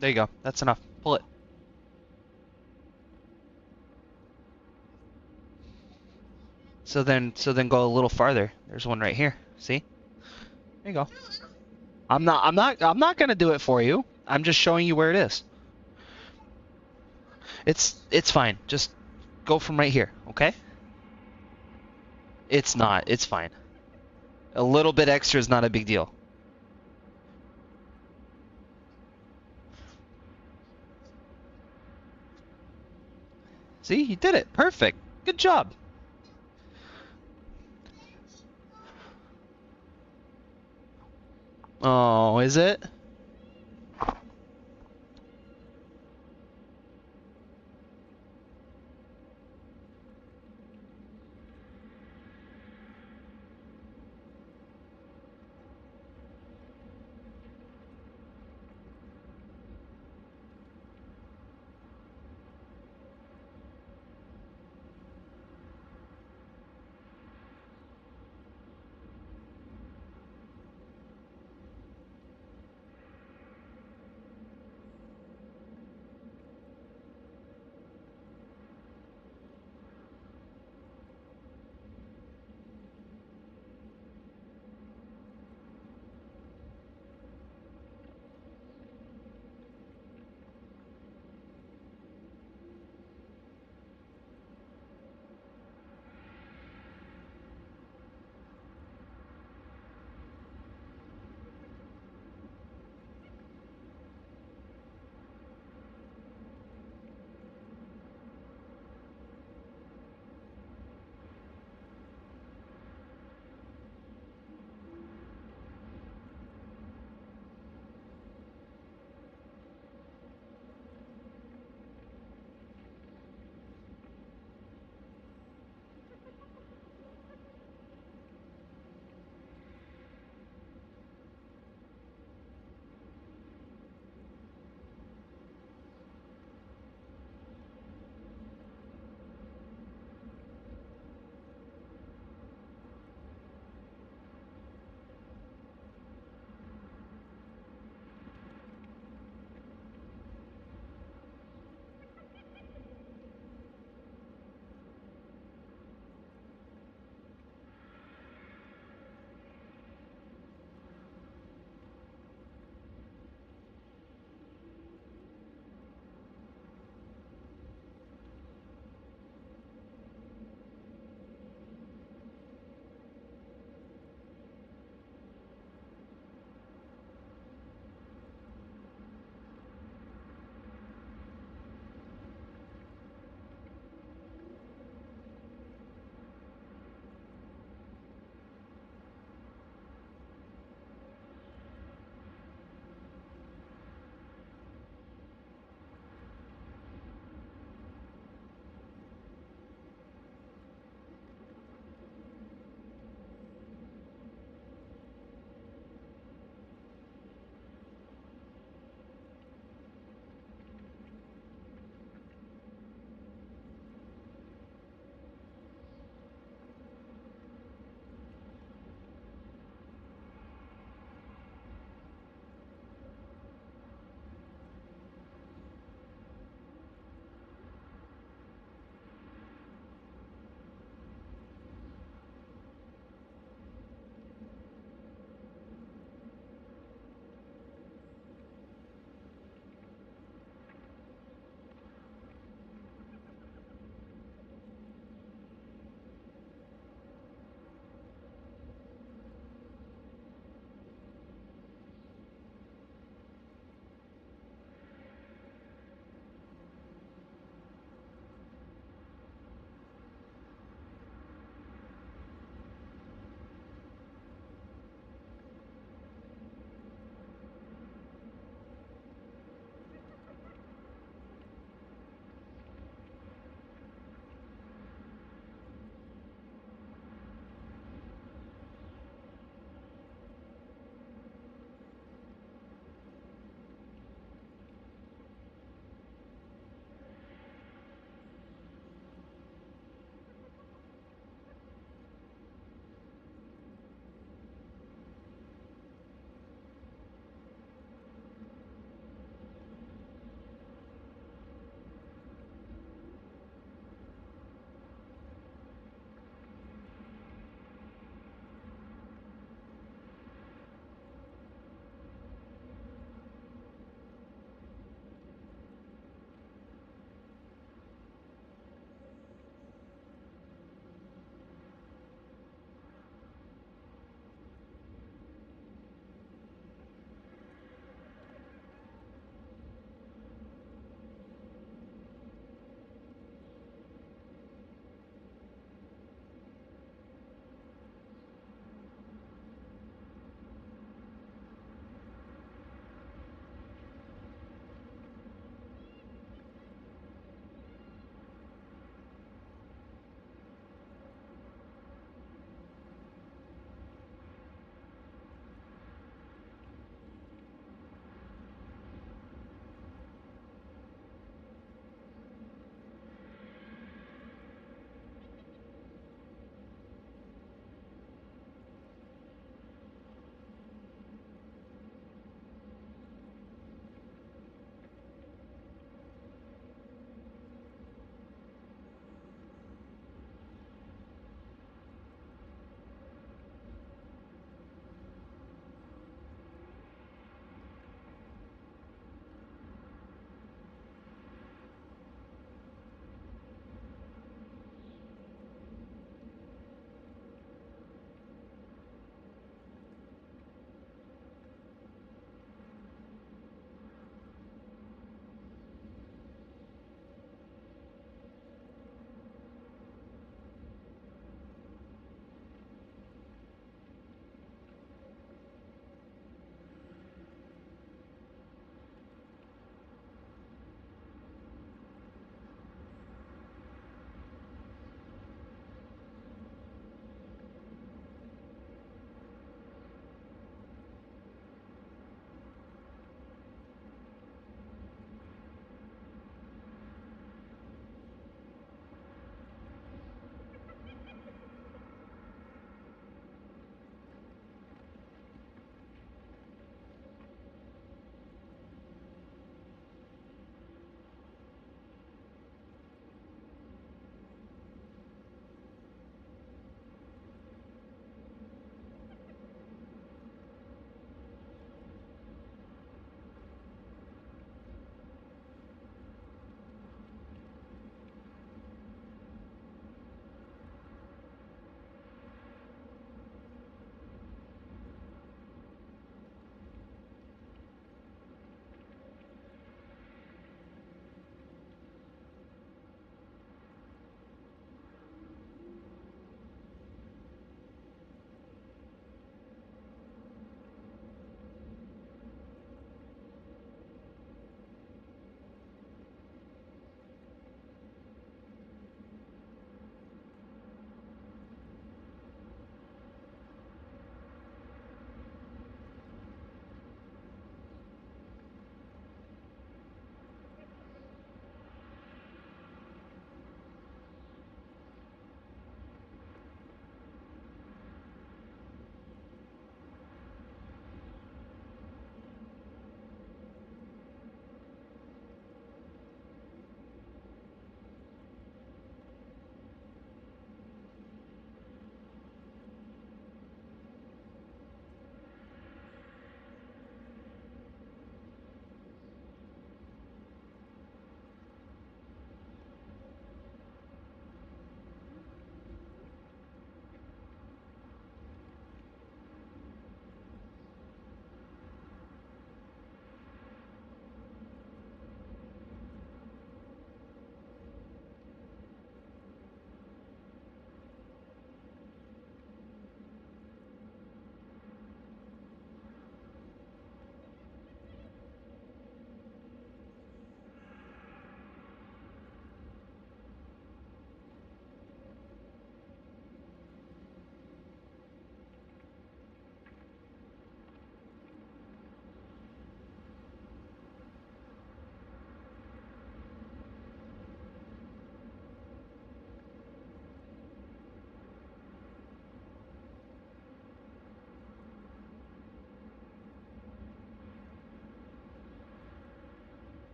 There you go. That's enough. Pull it. So then go a little farther. There's one right here. See? There you go. I'm not gonna do it for you. I'm just showing you where it is. It's fine. Just go from right here, okay? It's not. It's fine. A little bit extra is not a big deal. See? You did it. Perfect. Good job. Oh, is it?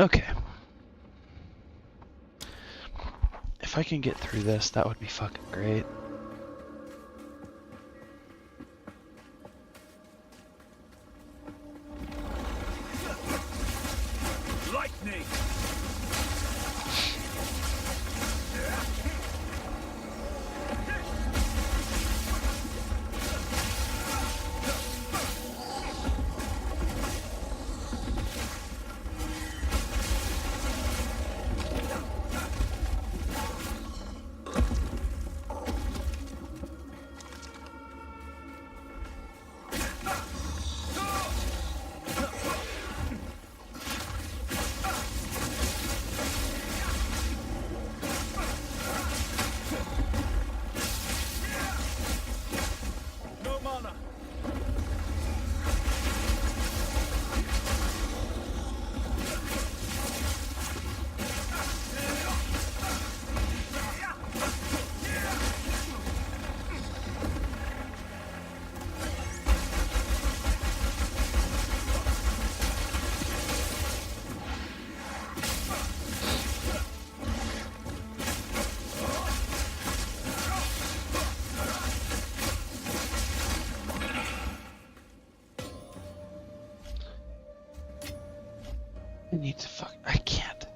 Okay. If I can get through this, that would be fucking great. Lightning! No mana! I need to fuck. I can't.